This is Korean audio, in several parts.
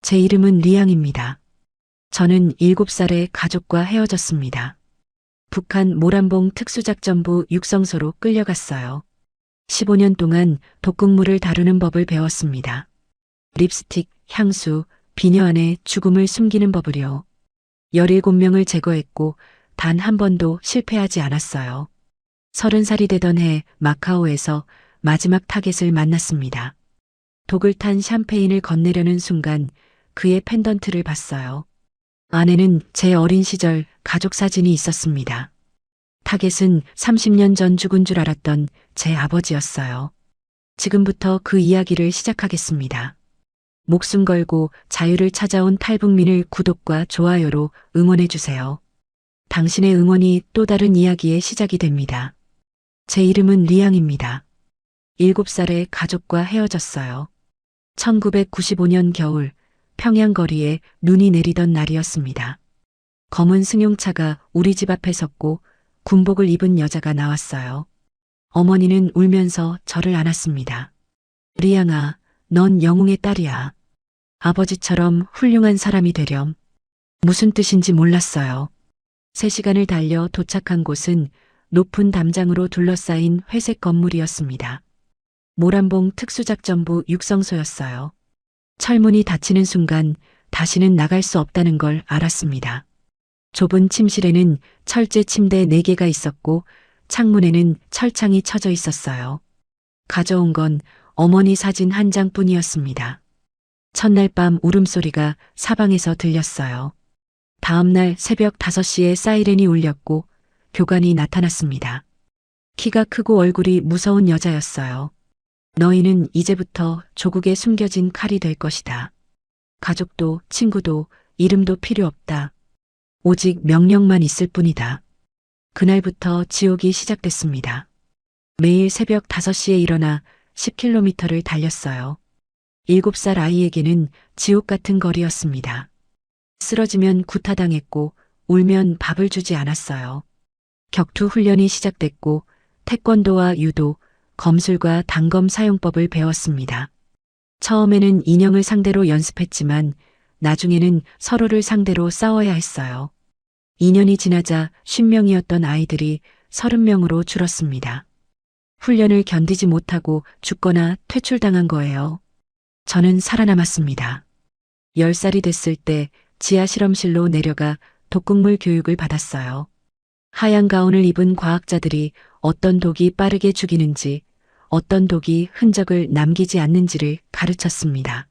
제 이름은 리양입니다. 저는 7살에 가족과 헤어졌습니다. 북한 모란봉 특수작전부 육성소로 끌려갔어요. 15년 동안 독극물을 다루는 법을 배웠습니다. 립스틱, 향수, 비녀 안에 죽음을 숨기는 법을요. 17명을 제거했고 단 한 번도 실패하지 않았어요. 30살이 되던 해 마카오에서 마지막 타겟을 만났습니다. 독을 탄 샴페인을 건네려는 순간 그의 펜던트를 봤어요. 안에는 제 어린 시절 가족 사진이 있었습니다. 타겟은 30년 전 죽은 줄 알았던 제 아버지였어요. 지금부터 그 이야기를 시작하겠습니다. 목숨 걸고 자유를 찾아온 탈북민을 구독과 좋아요로 응원해주세요. 당신의 응원이 또 다른 이야기의 시작이 됩니다. 제 이름은 리양입니다. 7살에 가족과 헤어졌어요. 1995년 겨울 평양 거리에 눈이 내리던 날이었습니다. 검은 승용차가 우리 집 앞에 섰고 군복을 입은 여자가 나왔어요. 어머니는 울면서 저를 안았습니다. 리양아, 넌 영웅의 딸이야. 아버지처럼 훌륭한 사람이 되렴. 무슨 뜻인지 몰랐어요. 3시간을 달려 도착한 곳은 높은 담장으로 둘러싸인 회색 건물이었습니다. 모란봉 특수작전부 육성소였어요. 철문이 닫히는 순간 다시는 나갈 수 없다는 걸 알았습니다. 좁은 침실에는 철제 침대 4개가 있었고 창문에는 철창이 쳐져 있었어요. 가져온 건 어머니 사진 한 장뿐이었습니다. 첫날 밤 울음소리가 사방에서 들렸어요. 다음 날 새벽 5시에 사이렌이 울렸고 교관이 나타났습니다. 키가 크고 얼굴이 무서운 여자였어요. 너희는 이제부터 조국에 숨겨진 칼이 될 것이다. 가족도 친구도 이름도 필요 없다. 오직 명령만 있을 뿐이다. 그날부터 지옥이 시작됐습니다. 매일 새벽 5시에 일어나 10km를 달렸어요. 7살 아이에게는 지옥 같은 거리였습니다. 쓰러지면 구타당했고 울면 밥을 주지 않았어요. 격투 훈련이 시작됐고 태권도와 유도, 검술과 단검 사용법을 배웠습니다. 처음에는 인형을 상대로 연습했지만 나중에는 서로를 상대로 싸워야 했어요. 2년이 지나자 50명이었던 아이들이 30명으로 줄었습니다. 훈련을 견디지 못하고 죽거나 퇴출당한 거예요. 저는 살아남았습니다. 10살이 됐을 때 지하 실험실로 내려가 독극물 교육을 받았어요. 하얀 가운을 입은 과학자들이 어떤 독이 빠르게 죽이는지, 어떤 독이 흔적을 남기지 않는지를 가르쳤습니다.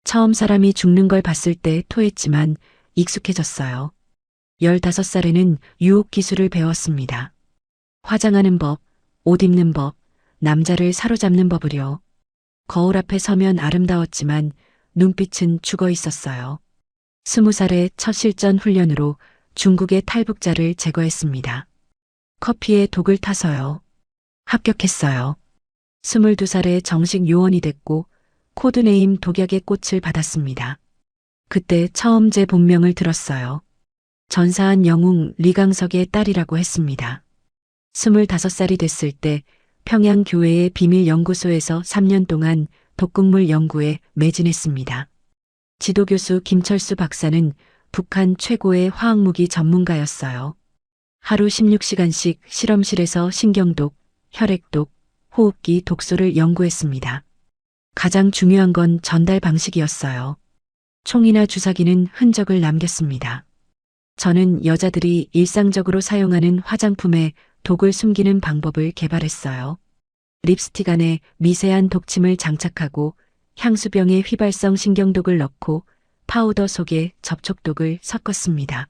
처음 사람이 죽는 걸 봤을 때 토했지만 익숙해졌어요. 15살에는 유혹 기술을 배웠습니다. 화장하는 법, 옷 입는 법, 남자를 사로잡는 법을요. 거울 앞에 서면 아름다웠지만 눈빛은 죽어 있었어요. 20살의 첫 실전 훈련으로 중국의 탈북자를 제거했습니다. 커피에 독을 타서요. 합격했어요. 22살에 정식 요원이 됐고 코드네임 독약의 꽃을 받았습니다. 그때 처음 제 본명을 들었어요. 전사한 영웅 리강석의 딸이라고 했습니다. 25살이 됐을 때 평양 교회의 비밀 연구소에서 3년 동안 독극물 연구에 매진했습니다. 지도교수 김철수 박사는 북한 최고의 화학무기 전문가였어요. 하루 16시간씩 실험실에서 신경독, 혈액독, 호흡기 독소를 연구했습니다. 가장 중요한 건 전달 방식이었어요. 총이나 주사기는 흔적을 남겼습니다. 저는 여자들이 일상적으로 사용하는 화장품에 독을 숨기는 방법을 개발했어요. 립스틱 안에 미세한 독침을 장착하고 향수병에 휘발성 신경독을 넣고 파우더 속에 접촉독을 섞었습니다.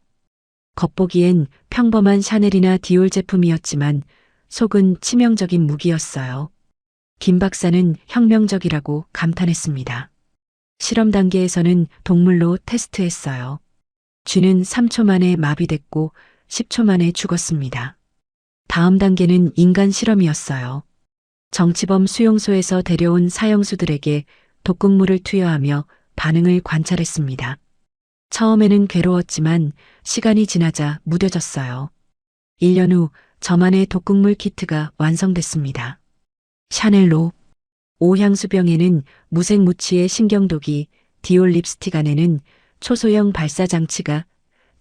겉보기엔 평범한 샤넬이나 디올 제품이었지만 속은 치명적인 무기였어요. 김 박사는 혁명적이라고 감탄했습니다. 실험 단계에서는 동물로 테스트했어요. 쥐는 3초 만에 마비됐고 10초 만에 죽었습니다. 다음 단계는 인간 실험이었어요. 정치범 수용소에서 데려온 사형수들에게 독극물을 투여하며 반응을 관찰했습니다. 처음에는 괴로웠지만 시간이 지나자 무뎌졌어요. 1년 후 저만의 독극물 키트가 완성됐습니다. 샤넬로 5향수병에는 무색무취의 신경독이 디올 립스틱 안에는 초소형 발사 장치가,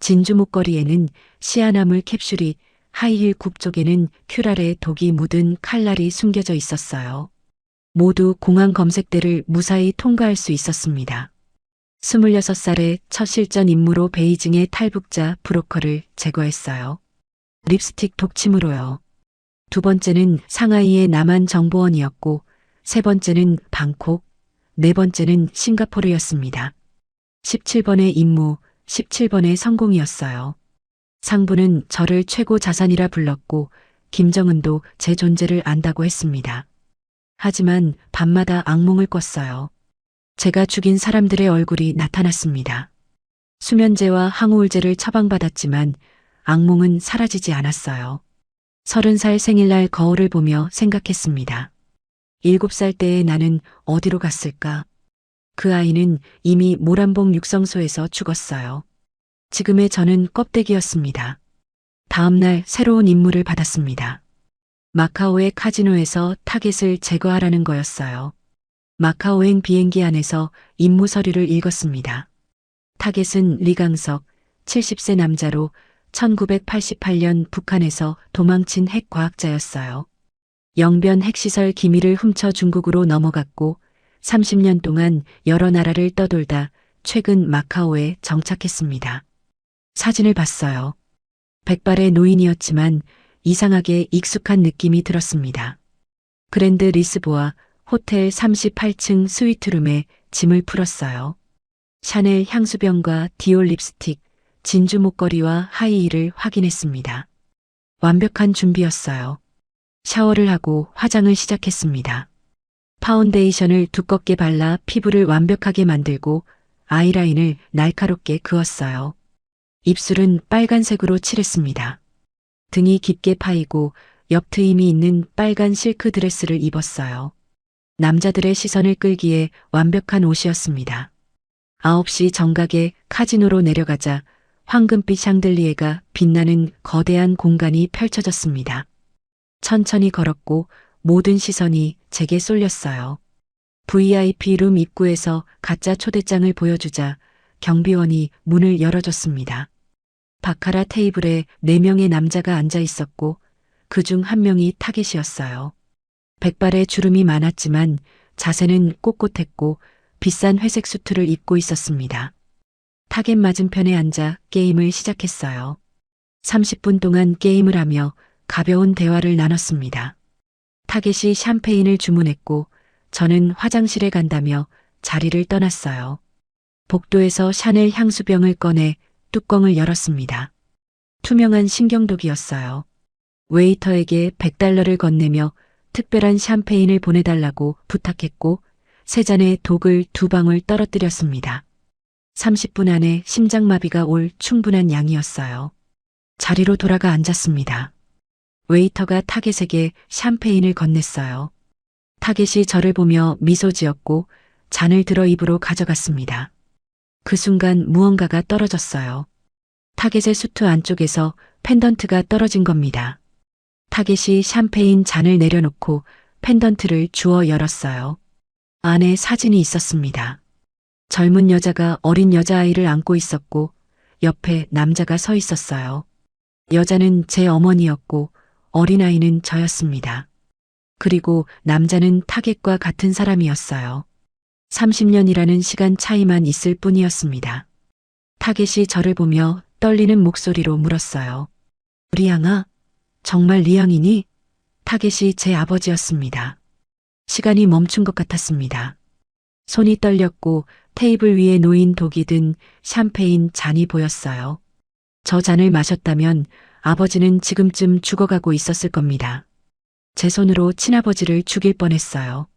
진주 목걸이에는 시아나물 캡슐이, 하이힐 굽 쪽에는 큐랄의 독이 묻은 칼날이 숨겨져 있었어요. 모두 공항 검색대를 무사히 통과할 수 있었습니다. 26살의 첫 실전 임무로 베이징의 탈북자 브로커를 제거했어요. 립스틱 독침으로요. 두 번째는 상하이의 남한 정보원이었고, 세 번째는 방콕, 네 번째는 싱가포르였습니다. 17번의 임무, 17번의 성공이었어요. 상부는 저를 최고 자산이라 불렀고, 김정은도 제 존재를 안다고 했습니다. 하지만 밤마다 악몽을 꿨어요. 제가 죽인 사람들의 얼굴이 나타났습니다. 수면제와 항우울제를 처방받았지만 악몽은 사라지지 않았어요. 30살 생일날 거울을 보며 생각했습니다. 7살 때의 나는 어디로 갔을까? 그 아이는 이미 모란봉 육성소에서 죽었어요. 지금의 저는 껍데기였습니다. 다음 날 새로운 임무를 받았습니다. 마카오의 카지노에서 타겟을 제거하라는 거였어요. 마카오행 비행기 안에서 임무 서류를 읽었습니다. 타겟은 리강석, 70세 남자로 1988년 북한에서 도망친 핵과학자였어요. 영변 핵시설 기밀을 훔쳐 중국으로 넘어갔고 30년 동안 여러 나라를 떠돌다 최근 마카오에 정착했습니다. 사진을 봤어요. 백발의 노인이었지만 이상하게 익숙한 느낌이 들었습니다. 그랜드 리스보아 호텔 38층 스위트룸에 짐을 풀었어요. 샤넬 향수병과 디올 립스틱, 진주 목걸이와 하이힐을 확인했습니다. 완벽한 준비였어요. 샤워를 하고 화장을 시작했습니다. 파운데이션을 두껍게 발라 피부를 완벽하게 만들고 아이라인을 날카롭게 그었어요. 입술은 빨간색으로 칠했습니다. 등이 깊게 파이고 옆트임이 있는 빨간 실크 드레스를 입었어요. 남자들의 시선을 끌기에 완벽한 옷이었습니다. 9시 정각에 카지노로 내려가자 황금빛 샹들리에가 빛나는 거대한 공간이 펼쳐졌습니다. 천천히 걸었고 모든 시선이 제게 쏠렸어요. VIP 룸 입구에서 가짜 초대장을 보여주자 경비원이 문을 열어줬습니다. 바카라 테이블에 4명의 남자가 앉아 있었고 그중 1명이 타겟이었어요. 백발의 주름이 많았지만 자세는 꼿꼿했고 비싼 회색 수트를 입고 있었습니다. 타겟 맞은편에 앉아 게임을 시작했어요. 30분 동안 게임을 하며 가벼운 대화를 나눴습니다. 타겟이 샴페인을 주문했고 저는 화장실에 간다며 자리를 떠났어요. 복도에서 샤넬 향수병을 꺼내 뚜껑을 열었습니다. 투명한 신경독이었어요. 웨이터에게 $100를 건네며 특별한 샴페인을 보내달라고 부탁했고 세 잔의 독을 2방울 떨어뜨렸습니다. 30분 안에 심장마비가 올 충분한 양이었어요. 자리로 돌아가 앉았습니다. 웨이터가 타겟에게 샴페인을 건넸어요. 타겟이 저를 보며 미소 지었고 잔을 들어 입으로 가져갔습니다. 그 순간 무언가가 떨어졌어요. 타겟의 수트 안쪽에서 펜던트가 떨어진 겁니다. 타겟이 샴페인 잔을 내려놓고 펜던트를 주워 열었어요. 안에 사진이 있었습니다. 젊은 여자가 어린 여자아이를 안고 있었고 옆에 남자가 서 있었어요. 여자는 제 어머니였고 어린아이는 저였습니다. 그리고 남자는 타겟과 같은 사람이었어요. 30년이라는 시간 차이만 있을 뿐이었습니다. 타겟이 저를 보며 떨리는 목소리로 물었어요. 리양아, 정말 리양이니? 타겟이 제 아버지였습니다. 시간이 멈춘 것 같았습니다. 손이 떨렸고 테이블 위에 놓인 독이 든 샴페인 잔이 보였어요. 저 잔을 마셨다면 아버지는 지금쯤 죽어가고 있었을 겁니다. 제 손으로 친아버지를 죽일 뻔했어요.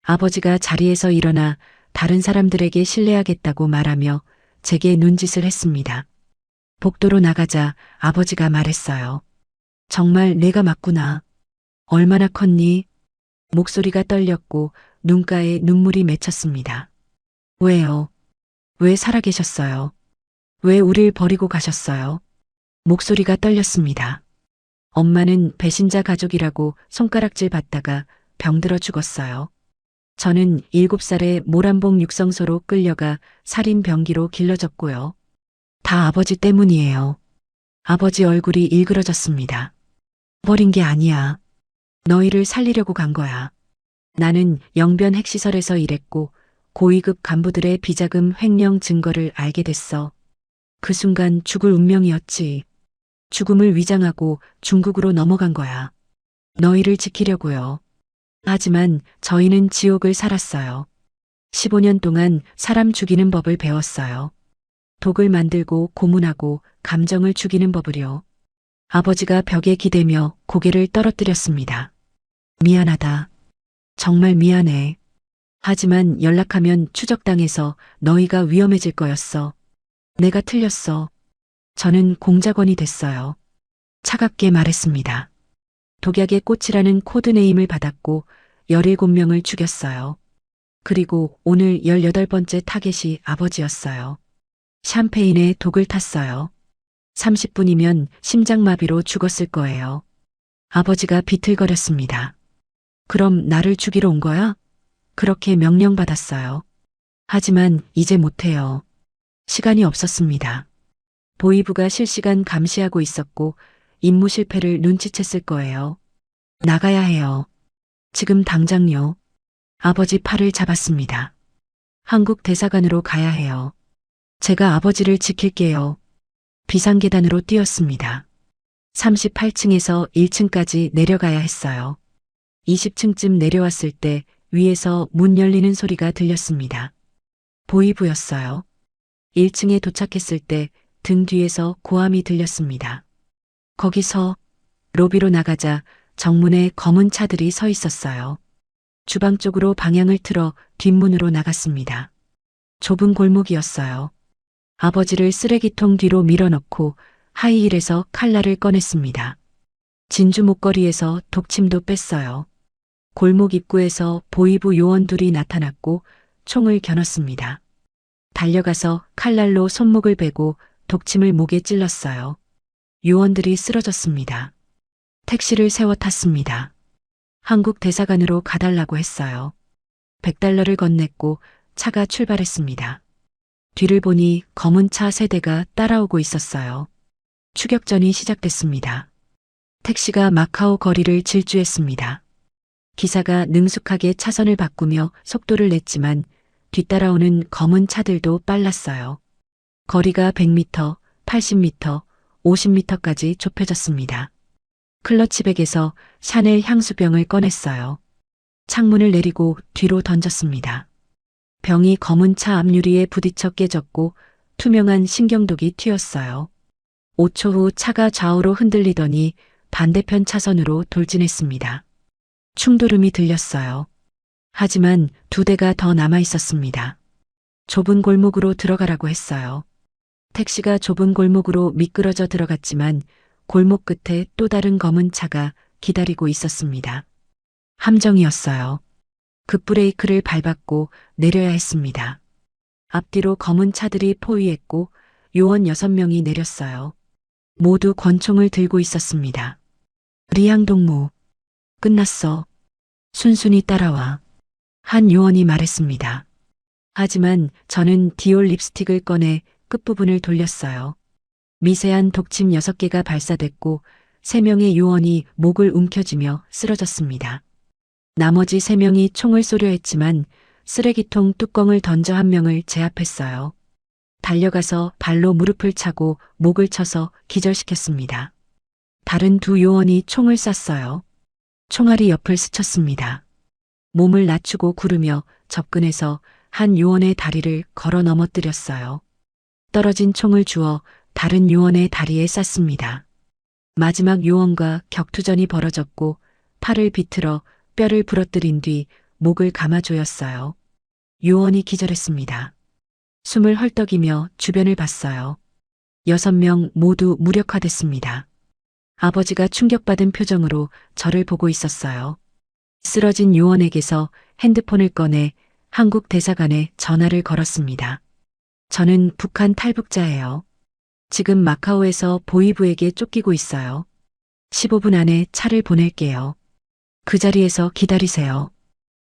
아버지가 자리에서 일어나 다른 사람들에게 실례하겠다고 말하며 제게 눈짓을 했습니다. 복도로 나가자 아버지가 말했어요. 정말 내가 맞구나. 얼마나 컸니? 목소리가 떨렸고 눈가에 눈물이 맺혔습니다. 왜요? 왜 살아계셨어요? 왜 우릴 버리고 가셨어요? 목소리가 떨렸습니다. 엄마는 배신자 가족이라고 손가락질 받다가 병들어 죽었어요. 저는 7살에 모란봉 육성소로 끌려가 살인 병기로 길러졌고요. 다 아버지 때문이에요. 아버지 얼굴이 일그러졌습니다. 버린 게 아니야. 너희를 살리려고 간 거야. 나는 영변 핵시설에서 일했고 고위급 간부들의 비자금 횡령 증거를 알게 됐어. 그 순간 죽을 운명이었지. 죽음을 위장하고 중국으로 넘어간 거야. 너희를 지키려고요. 하지만 저희는 지옥을 살았어요. 15년 동안 사람 죽이는 법을 배웠어요. 독을 만들고 고문하고 감정을 죽이는 법을요. 아버지가 벽에 기대며 고개를 떨어뜨렸습니다. 미안하다. 정말 미안해. 하지만 연락하면 추적당해서 너희가 위험해질 거였어. 내가 틀렸어. 저는 공작원이 됐어요. 차갑게 말했습니다. 독약의 꽃이라는 코드네임을 받았고 17명을 죽였어요. 그리고 오늘 18번째 타겟이 아버지였어요. 샴페인에 독을 탔어요. 30분이면 심장마비로 죽었을 거예요. 아버지가 비틀거렸습니다. 그럼 나를 죽이러 온 거야? 그렇게 명령받았어요. 하지만 이제 못해요. 시간이 없었습니다. 보이부가 실시간 감시하고 있었고 임무 실패를 눈치챘을 거예요. 나가야 해요. 지금 당장요. 아버지 팔을 잡았습니다. 한국 대사관으로 가야 해요. 제가 아버지를 지킬게요. 비상계단으로 뛰었습니다. 38층에서 1층까지 내려가야 했어요. 20층쯤 내려왔을 때 위에서 문 열리는 소리가 들렸습니다. 보이부였어요. 1층에 도착했을 때 등 뒤에서 고함이 들렸습니다. 거기서 로비로 나가자 정문에 검은 차들이 서 있었어요. 주방 쪽으로 방향을 틀어 뒷문으로 나갔습니다. 좁은 골목이었어요. 아버지를 쓰레기통 뒤로 밀어넣고 하이힐에서 칼날을 꺼냈습니다. 진주 목걸이에서 독침도 뺐어요. 골목 입구에서 보이부 요원 둘이 나타났고 총을 겨눴습니다. 달려가서 칼날로 손목을 베고 독침을 목에 찔렀어요. 요원들이 쓰러졌습니다. 택시를 세워 탔습니다. 한국 대사관으로 가달라고 했어요. $100를 건넸고 차가 출발했습니다. 뒤를 보니 검은 차 3대가 따라오고 있었어요. 추격전이 시작됐습니다. 택시가 마카오 거리를 질주했습니다. 기사가 능숙하게 차선을 바꾸며 속도를 냈지만 뒤따라오는 검은 차들도 빨랐어요. 거리가 100m, 80m, 50m까지 좁혀졌습니다. 클러치백에서 샤넬 향수병을 꺼냈어요. 창문을 내리고 뒤로 던졌습니다. 병이 검은 차 앞유리에 부딪혀 깨졌고 투명한 신경독이 튀었어요. 5초 후 차가 좌우로 흔들리더니 반대편 차선으로 돌진했습니다. 충돌음이 들렸어요. 하지만 2대가 더 남아 있었습니다. 좁은 골목으로 들어가라고 했어요. 택시가 좁은 골목으로 미끄러져 들어갔지만 골목 끝에 또 다른 검은 차가 기다리고 있었습니다. 함정이었어요. 급브레이크를 밟았고 내려야 했습니다. 앞뒤로 검은 차들이 포위했고 요원 6명이 내렸어요. 모두 권총을 들고 있었습니다. 리양동무. 끝났어. 순순히 따라와. 한 요원이 말했습니다. 하지만 저는 디올 립스틱을 꺼내 끝부분을 돌렸어요. 미세한 독침 6개가 발사됐고 3명의 요원이 목을 움켜쥐며 쓰러졌습니다. 나머지 3명이 총을 쏘려 했지만 쓰레기통 뚜껑을 던져 1명을 제압했어요. 달려가서 발로 무릎을 차고 목을 쳐서 기절시켰습니다. 다른 2 요원이 총을 쐈어요. 총알이 옆을 스쳤습니다. 몸을 낮추고 구르며 접근해서 한 요원의 다리를 걸어 넘어뜨렸어요. 떨어진 총을 주워 다른 요원의 다리에 쐈습니다. 마지막 요원과 격투전이 벌어졌고 팔을 비틀어 뼈를 부러뜨린 뒤 목을 감아조였어요. 요원이 기절했습니다. 숨을 헐떡이며 주변을 봤어요. 6명 모두 무력화됐습니다. 아버지가 충격받은 표정으로 저를 보고 있었어요. 쓰러진 요원에게서 핸드폰을 꺼내 한국 대사관에 전화를 걸었습니다. 저는 북한 탈북자예요. 지금 마카오에서 보이부에게 쫓기고 있어요. 15분 안에 차를 보낼게요. 그 자리에서 기다리세요.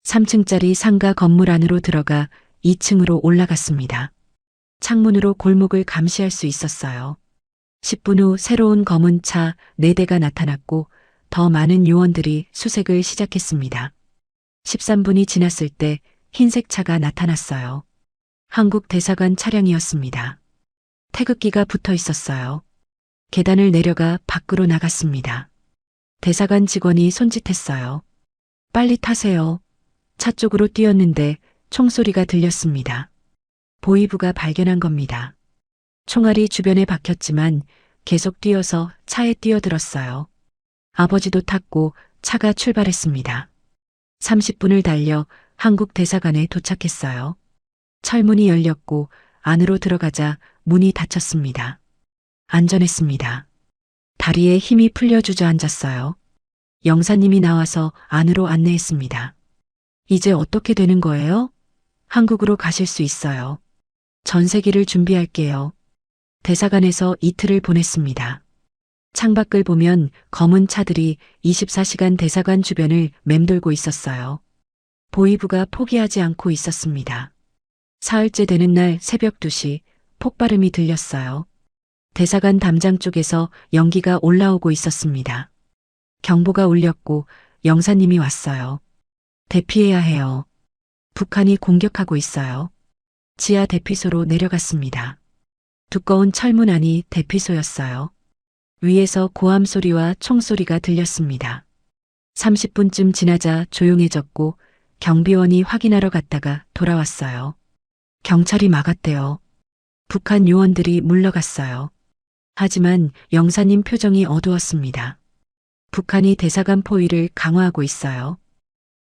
3층짜리 상가 건물 안으로 들어가 2층으로 올라갔습니다. 창문으로 골목을 감시할 수 있었어요. 10분 후 새로운 검은 차 4대가 나타났고 더 많은 요원들이 수색을 시작했습니다. 13분이 지났을 때 흰색 차가 나타났어요. 한국 대사관 차량이었습니다. 태극기가 붙어 있었어요. 계단을 내려가 밖으로 나갔습니다. 대사관 직원이 손짓했어요. 빨리 타세요. 차 쪽으로 뛰었는데 총소리가 들렸습니다. 보위부가 발견한 겁니다. 총알이 주변에 박혔지만 계속 뛰어서 차에 뛰어들었어요. 아버지도 탔고 차가 출발했습니다. 30분을 달려 한국 대사관에 도착했어요. 철문이 열렸고 안으로 들어가자 문이 닫혔습니다. 안전했습니다. 다리에 힘이 풀려 주저앉았어요. 영사님이 나와서 안으로 안내했습니다. 이제 어떻게 되는 거예요? 한국으로 가실 수 있어요. 전세기를 준비할게요. 대사관에서 이틀을 보냈습니다. 창밖을 보면 검은 차들이 24시간 대사관 주변을 맴돌고 있었어요. 보위부가 포기하지 않고 있었습니다. 사흘째 되는 날 새벽 2시 폭발음이 들렸어요. 대사관 담장 쪽에서 연기가 올라오고 있었습니다. 경보가 울렸고 영사님이 왔어요. 대피해야 해요. 북한이 공격하고 있어요. 지하 대피소로 내려갔습니다. 두꺼운 철문 안이 대피소였어요. 위에서 고함 소리와 총소리가 들렸습니다. 30분쯤 지나자 조용해졌고 경비원이 확인하러 갔다가 돌아왔어요. 경찰이 막았대요. 북한 요원들이 물러갔어요. 하지만 영사님 표정이 어두웠습니다. 북한이 대사관 포위를 강화하고 있어요.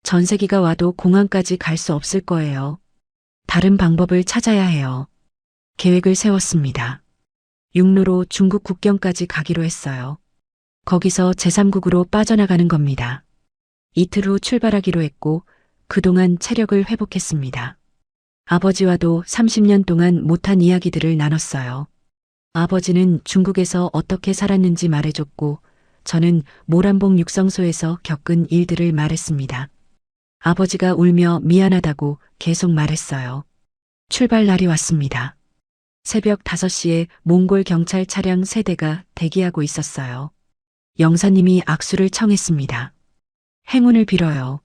전세기가 와도 공항까지 갈 수 없을 거예요. 다른 방법을 찾아야 해요. 계획을 세웠습니다. 육로로 중국 국경까지 가기로 했어요. 거기서 제3국으로 빠져나가는 겁니다. 이틀 후 출발하기로 했고 그동안 체력을 회복했습니다. 아버지와도 30년 동안 못한 이야기들을 나눴어요. 아버지는 중국에서 어떻게 살았는지 말해줬고 저는 모란봉 육성소에서 겪은 일들을 말했습니다. 아버지가 울며 미안하다고 계속 말했어요. 출발 날이 왔습니다. 새벽 5시에 몽골 경찰 차량 3대가 대기하고 있었어요. 영사님이 악수를 청했습니다. 행운을 빌어요.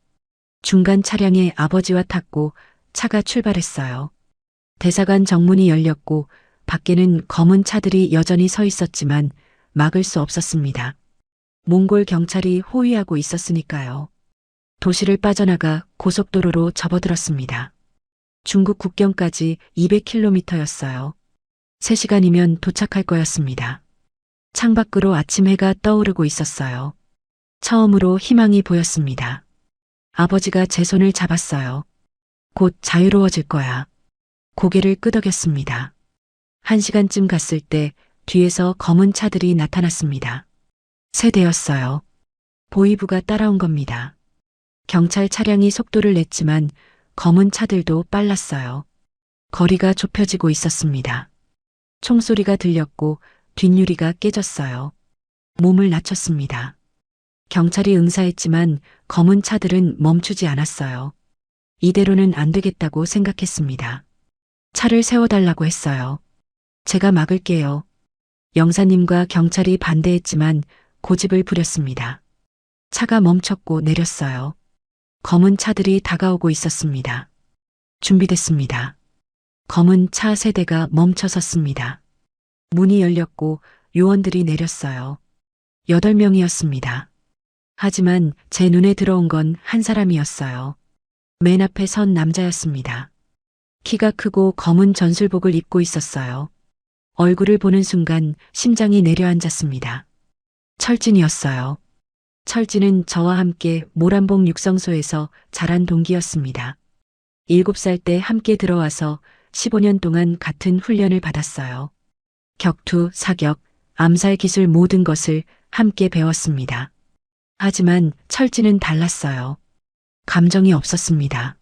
중간 차량에 아버지와 탔고 차가 출발했어요. 대사관 정문이 열렸고 밖에는 검은 차들이 여전히 서 있었지만 막을 수 없었습니다. 몽골 경찰이 호위하고 있었으니까요. 도시를 빠져나가 고속도로로 접어들었습니다. 중국 국경까지 200km였어요. 3시간이면 도착할 거였습니다. 창밖으로 아침 해가 떠오르고 있었어요. 처음으로 희망이 보였습니다. 아버지가 제 손을 잡았어요. 곧 자유로워질 거야. 고개를 끄덕였습니다. 1시간쯤 갔을 때 뒤에서 검은 차들이 나타났습니다. 3대였어요. 보위부가 따라온 겁니다. 경찰 차량이 속도를 냈지만 검은 차들도 빨랐어요. 거리가 좁혀지고 있었습니다. 총소리가 들렸고 뒷유리가 깨졌어요. 몸을 낮췄습니다. 경찰이 응사했지만 검은 차들은 멈추지 않았어요. 이대로는 안 되겠다고 생각했습니다. 차를 세워달라고 했어요. 제가 막을게요. 영사님과 경찰이 반대했지만 고집을 부렸습니다. 차가 멈췄고 내렸어요. 검은 차들이 다가오고 있었습니다. 준비됐습니다. 검은 차 3대가 멈춰 섰습니다. 문이 열렸고 요원들이 내렸어요. 8명이었습니다. 하지만 제 눈에 들어온 건 한 사람이었어요. 맨 앞에 선 남자였습니다. 키가 크고 검은 전술복을 입고 있었어요. 얼굴을 보는 순간 심장이 내려앉았습니다. 철진이었어요. 철진은 저와 함께 모란봉 육성소에서 자란 동기였습니다. 7살 때 함께 들어와서 15년 동안 같은 훈련을 받았어요. 격투, 사격, 암살 기술 모든 것을 함께 배웠습니다. 하지만 철진은 달랐어요. 감정이 없었습니다.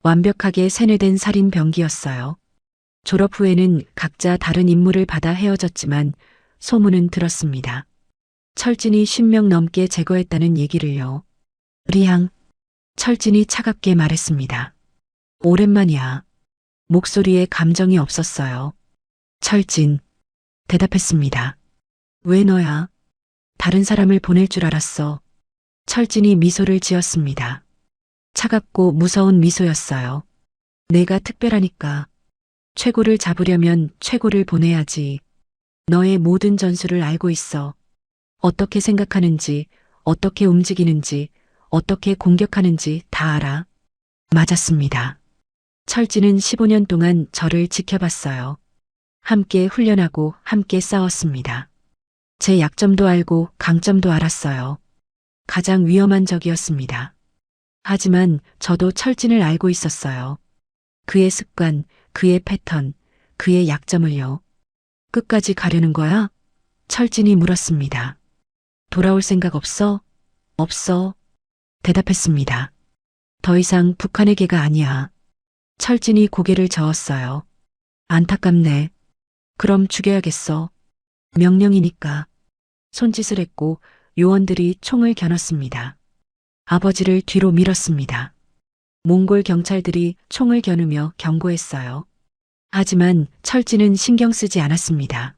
완벽하게 세뇌된 살인 병기였어요. 졸업 후에는 각자 다른 임무를 받아 헤어졌지만 소문은 들었습니다. 철진이 10명 넘게 제거했다는 얘기를요. 리항, 철진이 차갑게 말했습니다. 오랜만이야. 목소리에 감정이 없었어요. 철진. 대답했습니다. 왜 너야? 다른 사람을 보낼 줄 알았어. 철진이 미소를 지었습니다. 차갑고 무서운 미소였어요. 내가 특별하니까. 최고를 잡으려면 최고를 보내야지. 너의 모든 전술을 알고 있어. 어떻게 생각하는지, 어떻게 움직이는지, 어떻게 공격하는지 다 알아. 맞았습니다. 철진은 15년 동안 저를 지켜봤어요. 함께 훈련하고 함께 싸웠습니다. 제 약점도 알고 강점도 알았어요. 가장 위험한 적이었습니다. 하지만 저도 철진을 알고 있었어요. 그의 습관, 그의 패턴, 그의 약점을요. 끝까지 가려는 거야? 철진이 물었습니다. 돌아올 생각 없어? 없어. 대답했습니다. 더 이상 북한의 개가 아니야. 철진이 고개를 저었어요. 안타깝네. 그럼 죽여야겠어. 명령이니까. 손짓을 했고 요원들이 총을 겨눴습니다. 아버지를 뒤로 밀었습니다. 몽골 경찰들이 총을 겨누며 경고했어요. 하지만 철진은 신경 쓰지 않았습니다.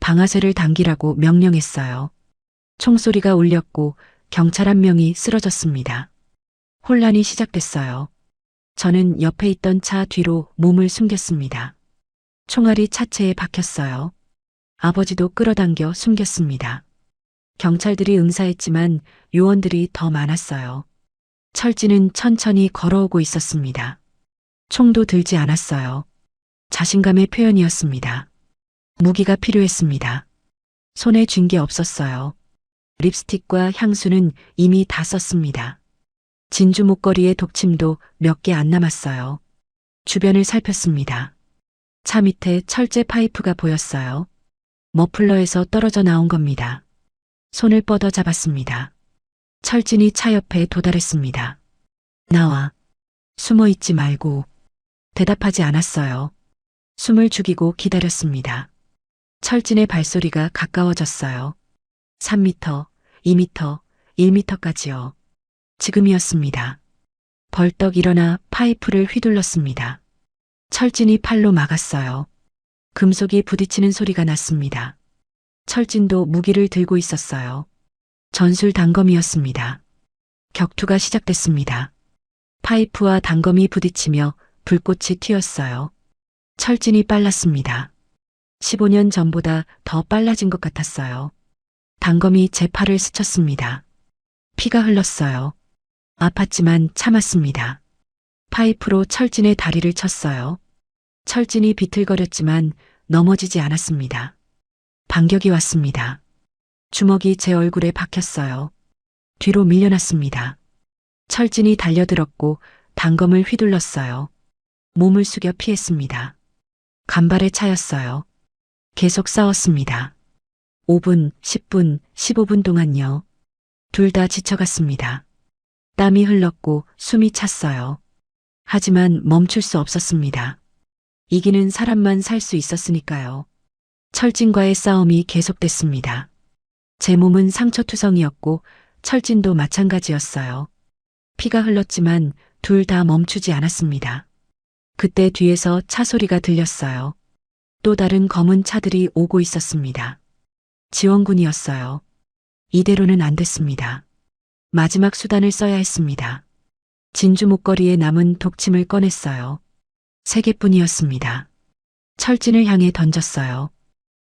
방아쇠를 당기라고 명령했어요. 총소리가 울렸고 경찰 한 명이 쓰러졌습니다. 혼란이 시작됐어요. 저는 옆에 있던 차 뒤로 몸을 숨겼습니다. 총알이 차체에 박혔어요. 아버지도 끌어당겨 숨겼습니다. 경찰들이 응사했지만 요원들이 더 많았어요. 철진은 천천히 걸어오고 있었습니다. 총도 들지 않았어요. 자신감의 표현이었습니다. 무기가 필요했습니다. 손에 쥔 게 없었어요. 립스틱과 향수는 이미 다 썼습니다. 진주 목걸이의 독침도 몇 개 안 남았어요. 주변을 살폈습니다. 차 밑에 철제 파이프가 보였어요. 머플러에서 떨어져 나온 겁니다. 손을 뻗어 잡았습니다. 철진이 차 옆에 도달했습니다. 나와. 숨어 있지 말고. 대답하지 않았어요. 숨을 죽이고 기다렸습니다. 철진의 발소리가 가까워졌어요. 3m, 2m, 1m까지요. 지금이었습니다. 벌떡 일어나 파이프를 휘둘렀습니다. 철진이 팔로 막았어요. 금속이 부딪히는 소리가 났습니다. 철진도 무기를 들고 있었어요. 전술 단검이었습니다. 격투가 시작됐습니다. 파이프와 단검이 부딪히며 불꽃이 튀었어요. 철진이 빨랐습니다. 15년 전보다 더 빨라진 것 같았어요. 단검이 제 팔을 스쳤습니다. 피가 흘렀어요. 아팠지만 참았습니다. 파이프로 철진의 다리를 쳤어요. 철진이 비틀거렸지만 넘어지지 않았습니다. 반격이 왔습니다. 주먹이 제 얼굴에 박혔어요. 뒤로 밀려났습니다. 철진이 달려들었고 단검을 휘둘렀어요. 몸을 숙여 피했습니다. 간발의 차였어요. 계속 싸웠습니다. 5분, 10분, 15분 동안요. 둘 다 지쳐갔습니다. 땀이 흘렀고 숨이 찼어요. 하지만 멈출 수 없었습니다. 이기는 사람만 살 수 있었으니까요. 철진과의 싸움이 계속됐습니다. 제 몸은 상처투성이었고 철진도 마찬가지였어요. 피가 흘렀지만 둘 다 멈추지 않았습니다. 그때 뒤에서 차 소리가 들렸어요. 또 다른 검은 차들이 오고 있었습니다. 지원군이었어요. 이대로는 안 됐습니다. 마지막 수단을 써야 했습니다. 진주 목걸이에 남은 독침을 꺼냈어요. 3개뿐이었습니다. 철진을 향해 던졌어요.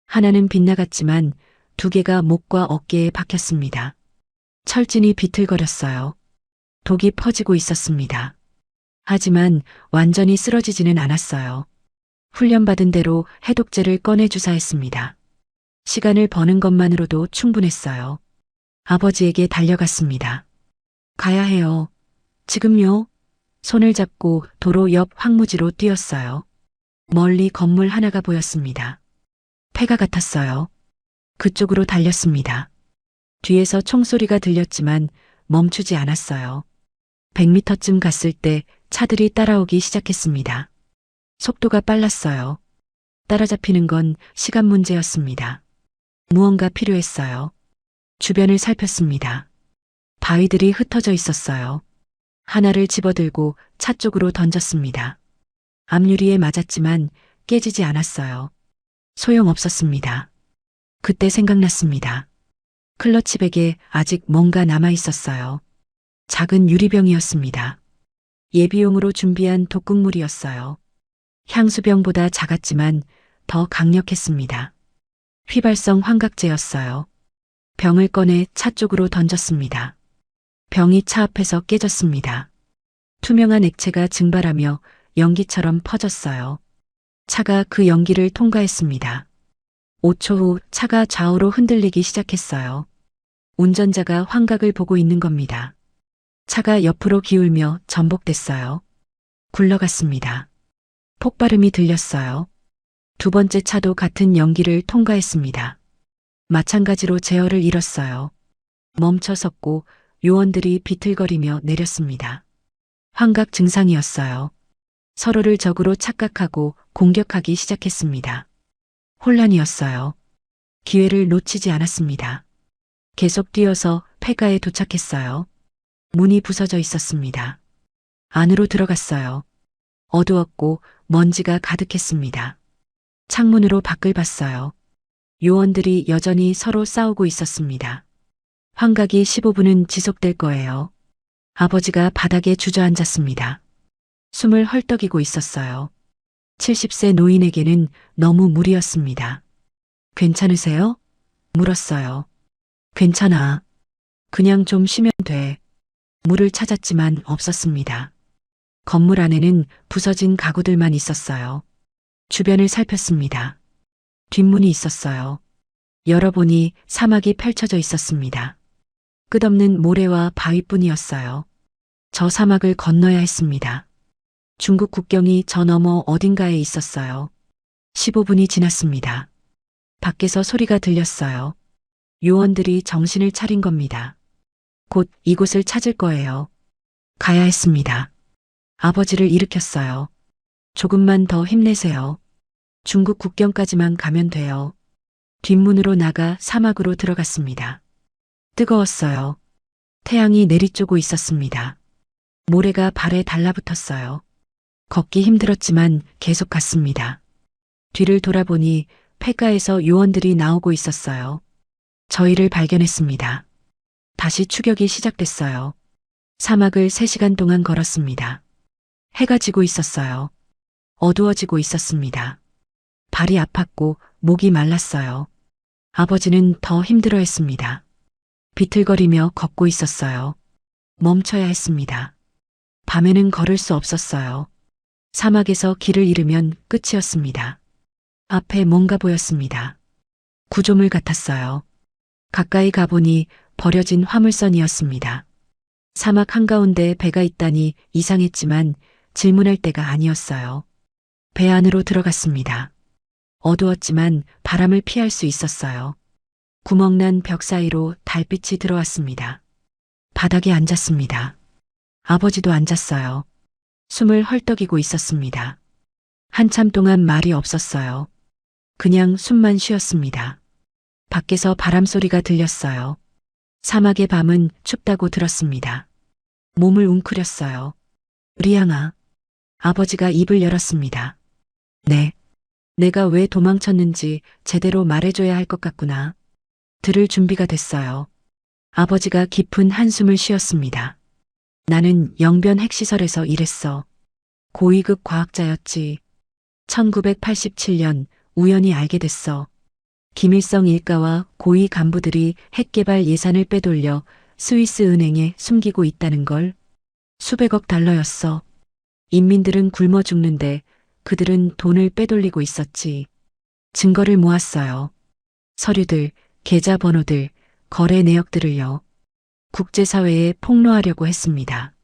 하나는 빗나갔지만 2개가 목과 어깨에 박혔습니다. 철진이 비틀거렸어요. 독이 퍼지고 있었습니다. 하지만 완전히 쓰러지지는 않았어요. 훈련받은 대로 해독제를 꺼내 주사했습니다. 시간을 버는 것만으로도 충분했어요. 아버지에게 달려갔습니다. 가야 해요. 지금요? 손을 잡고 도로 옆 황무지로 뛰었어요. 멀리 건물 하나가 보였습니다. 폐가 같았어요. 그쪽으로 달렸습니다. 뒤에서 총소리가 들렸지만 멈추지 않았어요. 100m쯤 갔을 때 차들이 따라오기 시작했습니다. 속도가 빨랐어요. 따라잡히는 건 시간 문제였습니다. 무언가 필요했어요. 주변을 살폈습니다. 바위들이 흩어져 있었어요. 하나를 집어들고 차 쪽으로 던졌습니다. 앞유리에 맞았지만 깨지지 않았어요. 소용없었습니다. 그때 생각났습니다. 클러치백에 아직 뭔가 남아 있었어요. 작은 유리병이었습니다. 예비용으로 준비한 독극물이었어요. 향수병보다 작았지만 더 강력했습니다. 휘발성 환각제였어요. 병을 꺼내 차 쪽으로 던졌습니다. 병이 차 앞에서 깨졌습니다. 투명한 액체가 증발하며 연기처럼 퍼졌어요. 차가 그 연기를 통과했습니다. 5초 후 차가 좌우로 흔들리기 시작했어요. 운전자가 환각을 보고 있는 겁니다. 차가 옆으로 기울며 전복됐어요. 굴러갔습니다. 폭발음이 들렸어요. 두 번째 차도 같은 연기를 통과했습니다. 마찬가지로 제어를 잃었어요. 멈춰 섰고 요원들이 비틀거리며 내렸습니다. 환각 증상이었어요. 서로를 적으로 착각하고 공격하기 시작했습니다. 혼란이었어요. 기회를 놓치지 않았습니다. 계속 뛰어서 폐가에 도착했어요. 문이 부서져 있었습니다. 안으로 들어갔어요. 어두웠고 먼지가 가득했습니다. 창문으로 밖을 봤어요. 요원들이 여전히 서로 싸우고 있었습니다. 환각이 15분은 지속될 거예요. 아버지가 바닥에 주저앉았습니다. 숨을 헐떡이고 있었어요. 70세 노인에게는 너무 무리였습니다. 괜찮으세요? 물었어요. 괜찮아. 그냥 좀 쉬면 돼. 물을 찾았지만 없었습니다. 건물 안에는 부서진 가구들만 있었어요. 주변을 살폈습니다. 뒷문이 있었어요. 열어보니 사막이 펼쳐져 있었습니다. 끝없는 모래와 바위뿐이었어요. 저 사막을 건너야 했습니다. 중국 국경이 저 너머 어딘가에 있었어요. 15분이 지났습니다. 밖에서 소리가 들렸어요. 요원들이 정신을 차린 겁니다. 곧 이곳을 찾을 거예요. 가야 했습니다. 아버지를 일으켰어요. 조금만 더 힘내세요. 중국 국경까지만 가면 돼요. 뒷문으로 나가 사막으로 들어갔습니다. 뜨거웠어요. 태양이 내리쬐고 있었습니다. 모래가 발에 달라붙었어요. 걷기 힘들었지만 계속 갔습니다. 뒤를 돌아보니 폐가에서 요원들이 나오고 있었어요. 저희를 발견했습니다. 다시 추격이 시작됐어요. 사막을 3시간 동안 걸었습니다. 해가 지고 있었어요. 어두워지고 있었습니다. 발이 아팠고 목이 말랐어요. 아버지는 더 힘들어했습니다. 비틀거리며 걷고 있었어요. 멈춰야 했습니다. 밤에는 걸을 수 없었어요. 사막에서 길을 잃으면 끝이었습니다. 앞에 뭔가 보였습니다. 구조물 같았어요. 가까이 가보니 버려진 화물선이었습니다. 사막 한가운데 배가 있다니 이상했지만 질문할 때가 아니었어요. 배 안으로 들어갔습니다. 어두웠지만 바람을 피할 수 있었어요. 구멍난 벽 사이로 달빛이 들어왔습니다. 바닥에 앉았습니다. 아버지도 앉았어요. 숨을 헐떡이고 있었습니다. 한참 동안 말이 없었어요. 그냥 숨만 쉬었습니다. 밖에서 바람 소리가 들렸어요. 사막의 밤은 춥다고 들었습니다. 몸을 웅크렸어요. 리양아. 아버지가 입을 열었습니다. 네. 내가 왜 도망쳤는지 제대로 말해줘야 할 것 같구나. 들을 준비가 됐어요. 아버지가 깊은 한숨을 쉬었습니다. 나는 영변 핵시설에서 일했어. 고위급 과학자였지. 1987년 우연히 알게 됐어. 김일성 일가와 고위 간부들이 핵개발 예산을 빼돌려 스위스 은행에 숨기고 있다는 걸. 수백억 달러였어. 인민들은 굶어 죽는데 그들은 돈을 빼돌리고 있었지. 증거를 모았어요. 서류들, 계좌번호들, 거래 내역들을요. 국제사회에 폭로하려고 했습니다.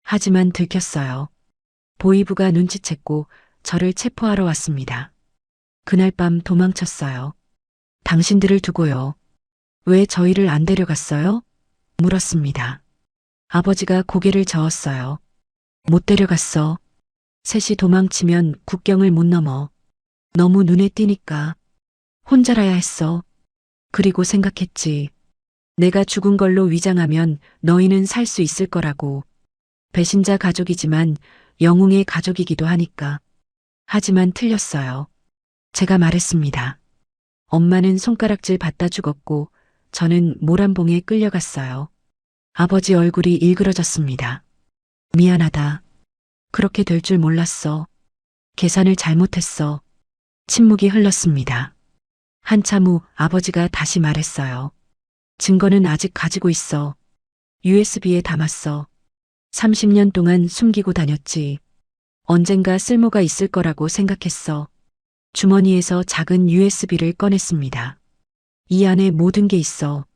하지만 들켰어요. 보위부가 눈치챘고 저를 체포하러 왔습니다. 그날 밤 도망쳤어요. 당신들을 두고요. 왜 저희를 안 데려갔어요? 물었습니다. 아버지가 고개를 저었어요. 못 데려갔어. 셋이 도망치면 국경을 못 넘어. 너무 눈에 띄니까. 혼자라야 했어. 그리고 생각했지. 내가 죽은 걸로 위장하면 너희는 살 수 있을 거라고. 배신자 가족이지만 영웅의 가족이기도 하니까. 하지만 틀렸어요. 제가 말했습니다. 엄마는 손가락질 받다 죽었고 저는 모란봉에 끌려갔어요. 아버지 얼굴이 일그러졌습니다. 미안하다. 그렇게 될 줄 몰랐어. 계산을 잘못했어. 침묵이 흘렀습니다. 한참 후 아버지가 다시 말했어요. 증거는 아직 가지고 있어. USB에 담았어. 30년 동안 숨기고 다녔지. 언젠가 쓸모가 있을 거라고 생각했어. 주머니에서 작은 USB를 꺼냈습니다. 이 안에 모든 게 있어.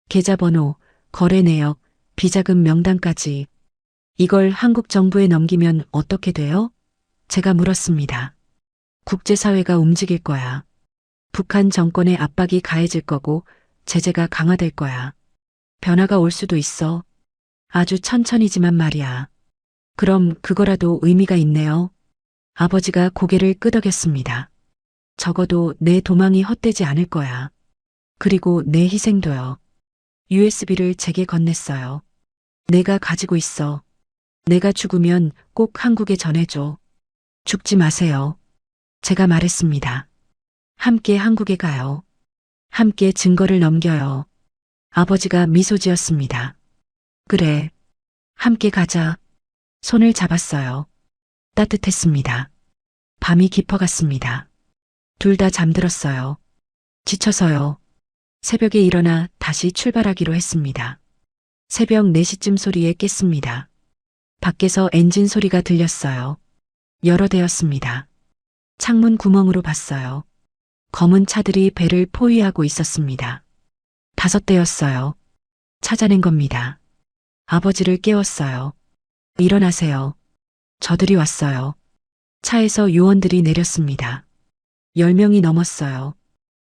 계좌번호, 거래 내역, 비자금 명단까지. 이걸 한국 정부에 넘기면 어떻게 돼요? 제가 물었습니다. 국제사회가 움직일 거야. 북한 정권의 압박이 가해질 거고 제재가 강화될 거야. 변화가 올 수도 있어. 아주 천천히지만 말이야. 그럼 그거라도 의미가 있네요. 아버지가 고개를 끄덕였습니다. 적어도 내 도망이 헛되지 않을 거야. 그리고 내 희생도요. USB를 제게 건넸어요. 내가 가지고 있어. 내가 죽으면 꼭 한국에 전해줘. 죽지 마세요. 제가 말했습니다. 함께 한국에 가요. 함께 증거를 넘겨요. 아버지가 미소 지었습니다. 그래. 함께 가자. 손을 잡았어요. 따뜻했습니다. 밤이 깊어갔습니다. 둘 다 잠들었어요. 지쳐서요. 새벽에 일어나 다시 출발하기로 했습니다. 새벽 4시쯤 소리에 깼습니다. 밖에서 엔진 소리가 들렸어요. 여러 대였습니다. 창문 구멍으로 봤어요. 검은 차들이 배를 포위하고 있었습니다. 5대였어요. 찾아낸 겁니다. 아버지를 깨웠어요. 일어나세요. 저들이 왔어요. 차에서 요원들이 내렸습니다. 10명이 넘었어요.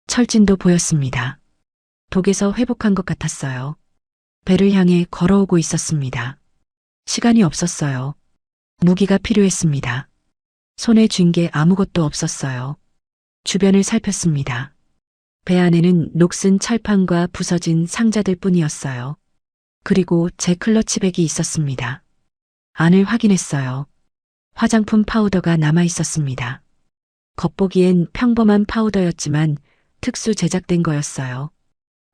철진도 보였습니다. 독에서 회복한 것 같았어요. 배를 향해 걸어오고 있었습니다. 시간이 없었어요. 무기가 필요했습니다. 손에 쥔 게 아무것도 없었어요. 주변을 살폈습니다. 배 안에는 녹슨 철판과 부서진 상자들 뿐이었어요. 그리고 제 클러치백이 있었습니다. 안을 확인했어요. 화장품 파우더가 남아 있었습니다. 겉보기엔 평범한 파우더였지만 특수 제작된 거였어요.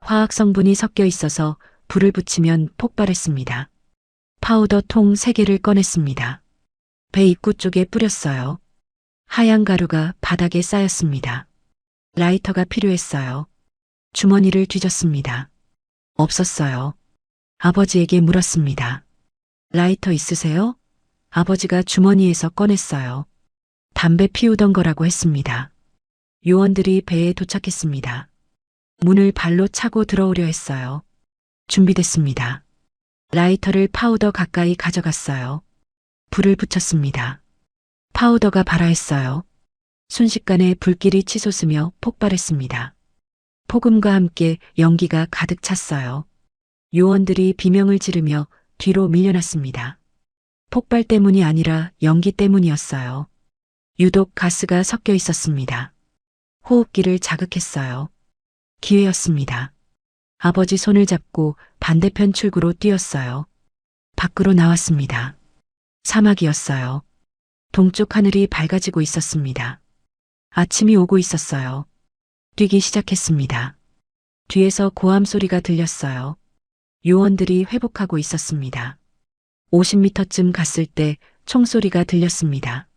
화학 성분이 섞여 있어서 불을 붙이면 폭발했습니다. 파우더 통 3개를 꺼냈습니다. 배 입구 쪽에 뿌렸어요. 하얀 가루가 바닥에 쌓였습니다. 라이터가 필요했어요. 주머니를 뒤졌습니다. 없었어요. 아버지에게 물었습니다. 라이터 있으세요? 아버지가 주머니에서 꺼냈어요. 담배 피우던 거라고 했습니다. 요원들이 배에 도착했습니다. 문을 발로 차고 들어오려 했어요. 준비됐습니다. 라이터를 파우더 가까이 가져갔어요. 불을 붙였습니다. 파우더가 발화했어요. 순식간에 불길이 치솟으며 폭발했습니다. 폭음과 함께 연기가 가득 찼어요. 요원들이 비명을 지르며 뒤로 밀려났습니다. 폭발 때문이 아니라 연기 때문이었어요. 유독 가스가 섞여 있었습니다. 호흡기를 자극했어요. 기회였습니다. 아버지 손을 잡고 반대편 출구로 뛰었어요. 밖으로 나왔습니다. 사막이었어요. 동쪽 하늘이 밝아지고 있었습니다. 아침이 오고 있었어요. 뛰기 시작했습니다. 뒤에서 고함 소리가 들렸어요. 요원들이 회복하고 있었습니다. 50m쯤 갔을 때 총소리가 들렸습니다.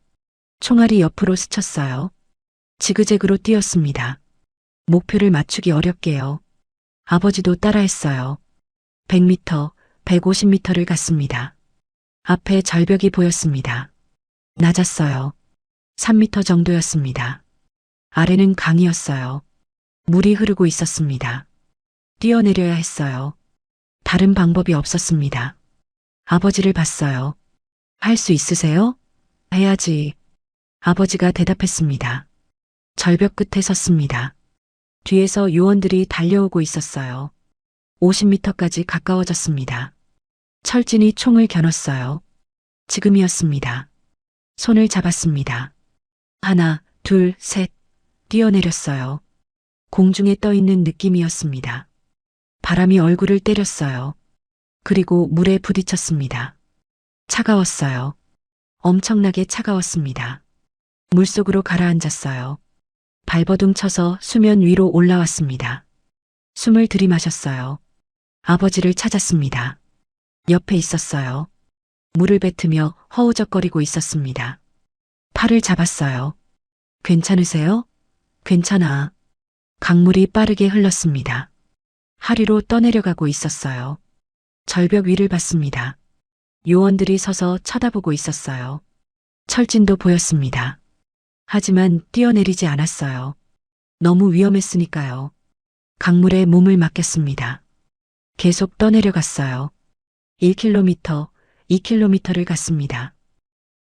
총알이 옆으로 스쳤어요. 지그재그로 뛰었습니다. 목표를 맞추기 어렵게요. 아버지도 따라했어요. 100m, 150m를 갔습니다. 앞에 절벽이 보였습니다. 낮았어요. 3m 정도였습니다. 아래는 강이었어요. 물이 흐르고 있었습니다. 뛰어내려야 했어요. 다른 방법이 없었습니다. 아버지를 봤어요. 할 수 있으세요? 해야지. 아버지가 대답했습니다. 절벽 끝에 섰습니다. 뒤에서 요원들이 달려오고 있었어요. 50m까지 가까워졌습니다. 철진이 총을 겨눴어요. 지금이었습니다. 손을 잡았습니다. 하나, 둘, 셋. 뛰어내렸어요. 공중에 떠 있는 느낌이었습니다. 바람이 얼굴을 때렸어요. 그리고 물에 부딪혔습니다. 차가웠어요. 엄청나게 차가웠습니다. 물속으로 가라앉았어요. 발버둥 쳐서 수면 위로 올라왔습니다. 숨을 들이마셨어요. 아버지를 찾았습니다. 옆에 있었어요. 물을 뱉으며 허우적거리고 있었습니다. 팔을 잡았어요. 괜찮으세요? 괜찮아. 강물이 빠르게 흘렀습니다. 하류로 떠내려가고 있었어요. 절벽 위를 봤습니다. 요원들이 서서 쳐다보고 있었어요. 철진도 보였습니다. 하지만 뛰어내리지 않았어요. 너무 위험했으니까요. 강물에 몸을 맡겼습니다. 계속 떠내려갔어요. 1km, 2km를 갔습니다.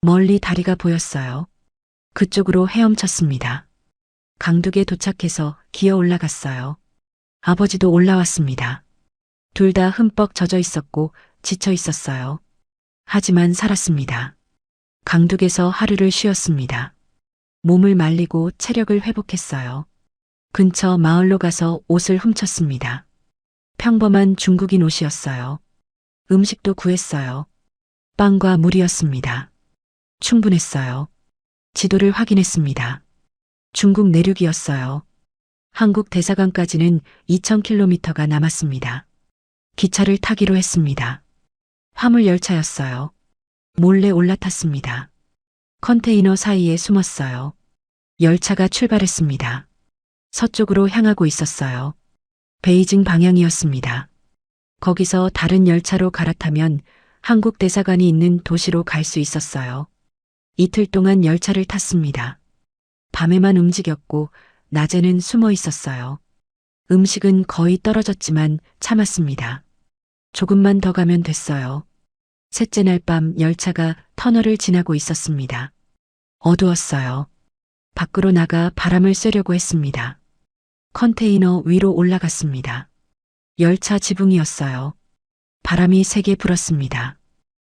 멀리 다리가 보였어요. 그쪽으로 헤엄쳤습니다. 강둑에 도착해서 기어 올라갔어요. 아버지도 올라왔습니다. 둘 다 흠뻑 젖어 있었고 지쳐 있었어요. 하지만 살았습니다. 강둑에서 하루를 쉬었습니다. 몸을 말리고 체력을 회복했어요. 근처 마을로 가서 옷을 훔쳤습니다. 평범한 중국인 옷이었어요. 음식도 구했어요. 빵과 물이었습니다. 충분했어요. 지도를 확인했습니다. 중국 내륙이었어요. 한국 대사관까지는 2000km가 남았습니다. 기차를 타기로 했습니다. 화물 열차였어요. 몰래 올라탔습니다. 컨테이너 사이에 숨었어요. 열차가 출발했습니다. 서쪽으로 향하고 있었어요. 베이징 방향이었습니다. 거기서 다른 열차로 갈아타면 한국 대사관이 있는 도시로 갈 수 있었어요. 이틀 동안 열차를 탔습니다. 밤에만 움직였고 낮에는 숨어 있었어요. 음식은 거의 떨어졌지만 참았습니다. 조금만 더 가면 됐어요. 셋째 날 밤 열차가 터널을 지나고 있었습니다. 어두웠어요. 밖으로 나가 바람을 쐬려고 했습니다. 컨테이너 위로 올라갔습니다. 열차 지붕이었어요. 바람이 세게 불었습니다.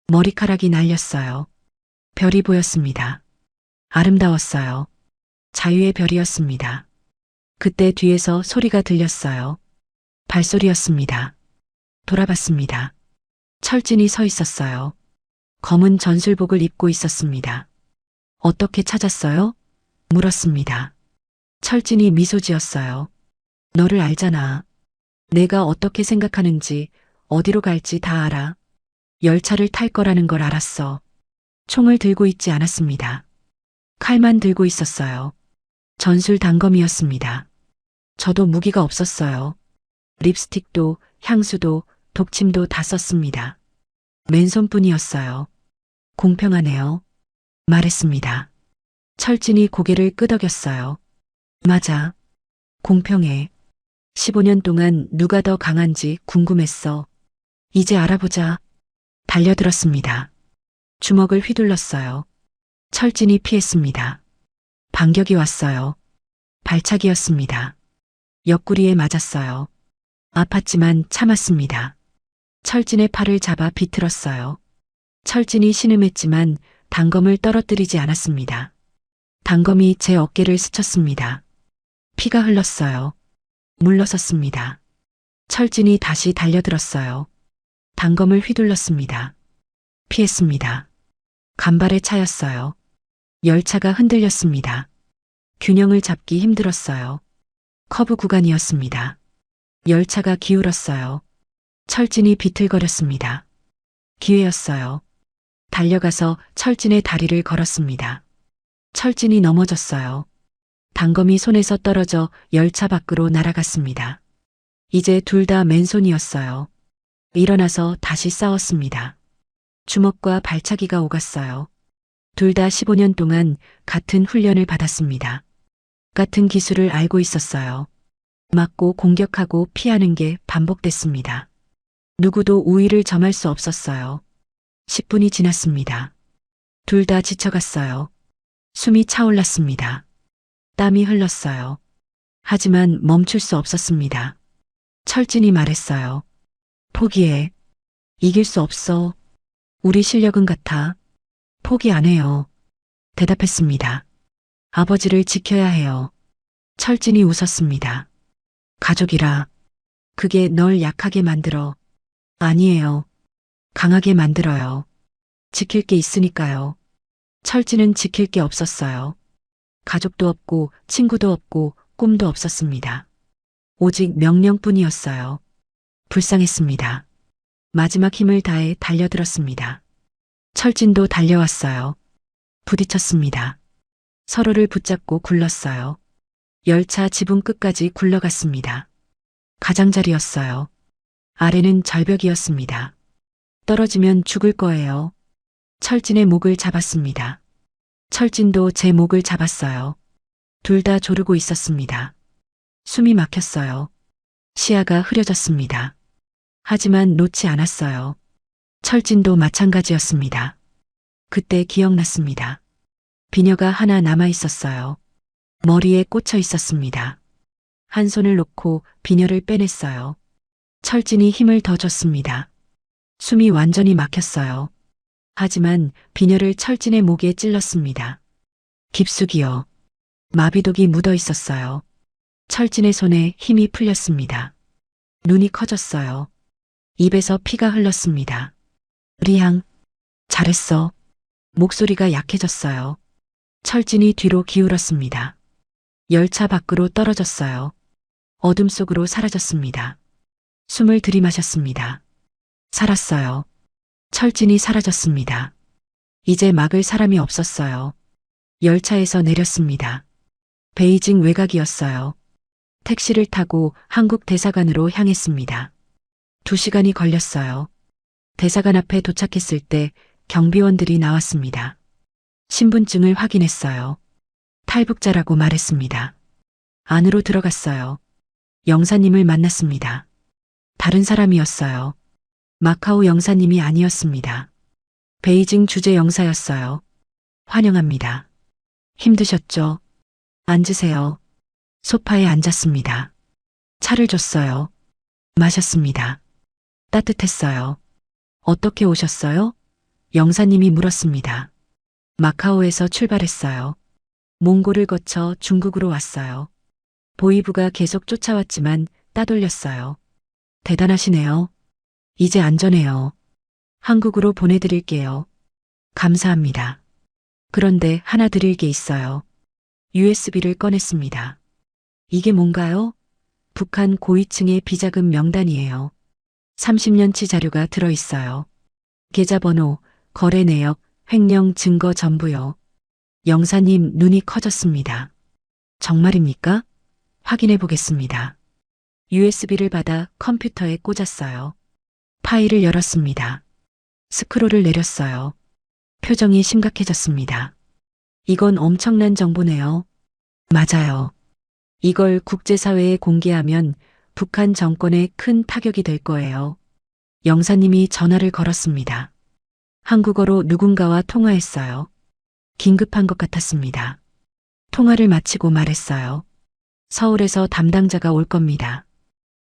머리카락이 날렸어요. 별이 보였습니다. 아름다웠어요. 자유의 별이었습니다. 그때 뒤에서 소리가 들렸어요. 발소리였습니다. 돌아봤습니다. 철진이 서 있었어요. 검은 전술복을 입고 있었습니다. 어떻게 찾았어요? 물었습니다. 철진이 미소 지었어요. 너를 알잖아. 내가 어떻게 생각하는지, 어디로 갈지 다 알아. 열차를 탈 거라는 걸 알았어. 총을 들고 있지 않았습니다. 칼만 들고 있었어요. 전술 단검이었습니다. 저도 무기가 없었어요. 립스틱도, 향수도, 독침도 다 썼습니다. 맨손뿐이었어요. 공평하네요. 말했습니다. 철진이 고개를 끄덕였어요. 맞아. 공평해. 15년 동안 누가 더 강한지 궁금했어. 이제 알아보자. 달려들었습니다. 주먹을 휘둘렀어요. 철진이 피했습니다. 반격이 왔어요. 발차기였습니다. 옆구리에 맞았어요. 아팠지만 참았습니다. 철진의 팔을 잡아 비틀었어요. 철진이 신음했지만 단검을 떨어뜨리지 않았습니다. 단검이 제 어깨를 스쳤습니다. 피가 흘렀어요. 물러섰습니다. 철진이 다시 달려들었어요. 단검을 휘둘렀습니다. 피했습니다. 간발의 차였어요. 열차가 흔들렸습니다. 균형을 잡기 힘들었어요. 커브 구간이었습니다. 열차가 기울었어요. 철진이 비틀거렸습니다. 기회였어요. 달려가서 철진의 다리를 걸었습니다. 철진이 넘어졌어요. 단검이 손에서 떨어져 열차 밖으로 날아갔습니다. 이제 둘 다 맨손이었어요. 일어나서 다시 싸웠습니다. 주먹과 발차기가 오갔어요. 둘 다 15년 동안 같은 훈련을 받았습니다. 같은 기술을 알고 있었어요. 맞고 공격하고 피하는 게 반복됐습니다. 누구도 우위를 점할 수 없었어요. 10분이 지났습니다. 둘 다 지쳐갔어요. 숨이 차올랐습니다. 땀이 흘렀어요. 하지만 멈출 수 없었습니다. 철진이 말했어요. 포기해. 이길 수 없어. 우리 실력은 같아. 포기 안 해요. 대답했습니다. 아버지를 지켜야 해요. 철진이 웃었습니다. 가족이라. 그게 널 약하게 만들어. 아니에요. 강하게 만들어요. 지킬 게 있으니까요. 철진은 지킬 게 없었어요. 가족도 없고 친구도 없고 꿈도 없었습니다. 오직 명령뿐이었어요. 불쌍했습니다. 마지막 힘을 다해 달려들었습니다. 철진도 달려왔어요. 부딪혔습니다. 서로를 붙잡고 굴렀어요. 열차 지붕 끝까지 굴러갔습니다. 가장자리였어요. 아래는 절벽이었습니다. 떨어지면 죽을 거예요. 철진의 목을 잡았습니다. 철진도 제 목을 잡았어요. 둘 다 조르고 있었습니다. 숨이 막혔어요. 시야가 흐려졌습니다. 하지만 놓지 않았어요. 철진도 마찬가지였습니다. 그때 기억났습니다. 비녀가 하나 남아 있었어요. 머리에 꽂혀 있었습니다. 한 손을 놓고 비녀를 빼냈어요. 철진이 힘을 더 줬습니다. 숨이 완전히 막혔어요. 하지만 비녀를 철진의 목에 찔렀습니다. 깊숙이요. 마비독이 묻어 있었어요. 철진의 손에 힘이 풀렸습니다. 눈이 커졌어요. 입에서 피가 흘렀습니다. 리향, 잘했어. 목소리가 약해졌어요. 철진이 뒤로 기울었습니다. 열차 밖으로 떨어졌어요. 어둠 속으로 사라졌습니다. 숨을 들이마셨습니다. 살았어요. 철진이 사라졌습니다. 이제 막을 사람이 없었어요. 열차에서 내렸습니다. 베이징 외곽이었어요. 택시를 타고 한국 대사관으로 향했습니다. 2시간이 걸렸어요. 대사관 앞에 도착했을 때 경비원들이 나왔습니다. 신분증을 확인했어요. 탈북자라고 말했습니다. 안으로 들어갔어요. 영사님을 만났습니다. 다른 사람이었어요. 마카오 영사님이 아니었습니다. 베이징 주재 영사였어요. 환영합니다. 힘드셨죠? 앉으세요. 소파에 앉았습니다. 차를 줬어요. 마셨습니다. 따뜻했어요. 어떻게 오셨어요? 영사님이 물었습니다. 마카오에서 출발했어요. 몽골을 거쳐 중국으로 왔어요. 보이부가 계속 쫓아왔지만 따돌렸어요. 대단하시네요. 이제 안전해요. 한국으로 보내드릴게요. 감사합니다. 그런데 하나 드릴 게 있어요. USB를 꺼냈습니다. 이게 뭔가요? 북한 고위층의 비자금 명단이에요. 30년치 자료가 들어있어요. 계좌번호, 거래 내역, 횡령 증거 전부요. 영사님 눈이 커졌습니다. 정말입니까? 확인해 보겠습니다. USB를 받아 컴퓨터에 꽂았어요. 파일을 열었습니다. 스크롤을 내렸어요. 표정이 심각해졌습니다. 이건 엄청난 정보네요. 맞아요. 이걸 국제사회에 공개하면 북한 정권에 큰 타격이 될 거예요. 영사님이 전화를 걸었습니다. 한국어로 누군가와 통화했어요. 긴급한 것 같았습니다. 통화를 마치고 말했어요. 서울에서 담당자가 올 겁니다.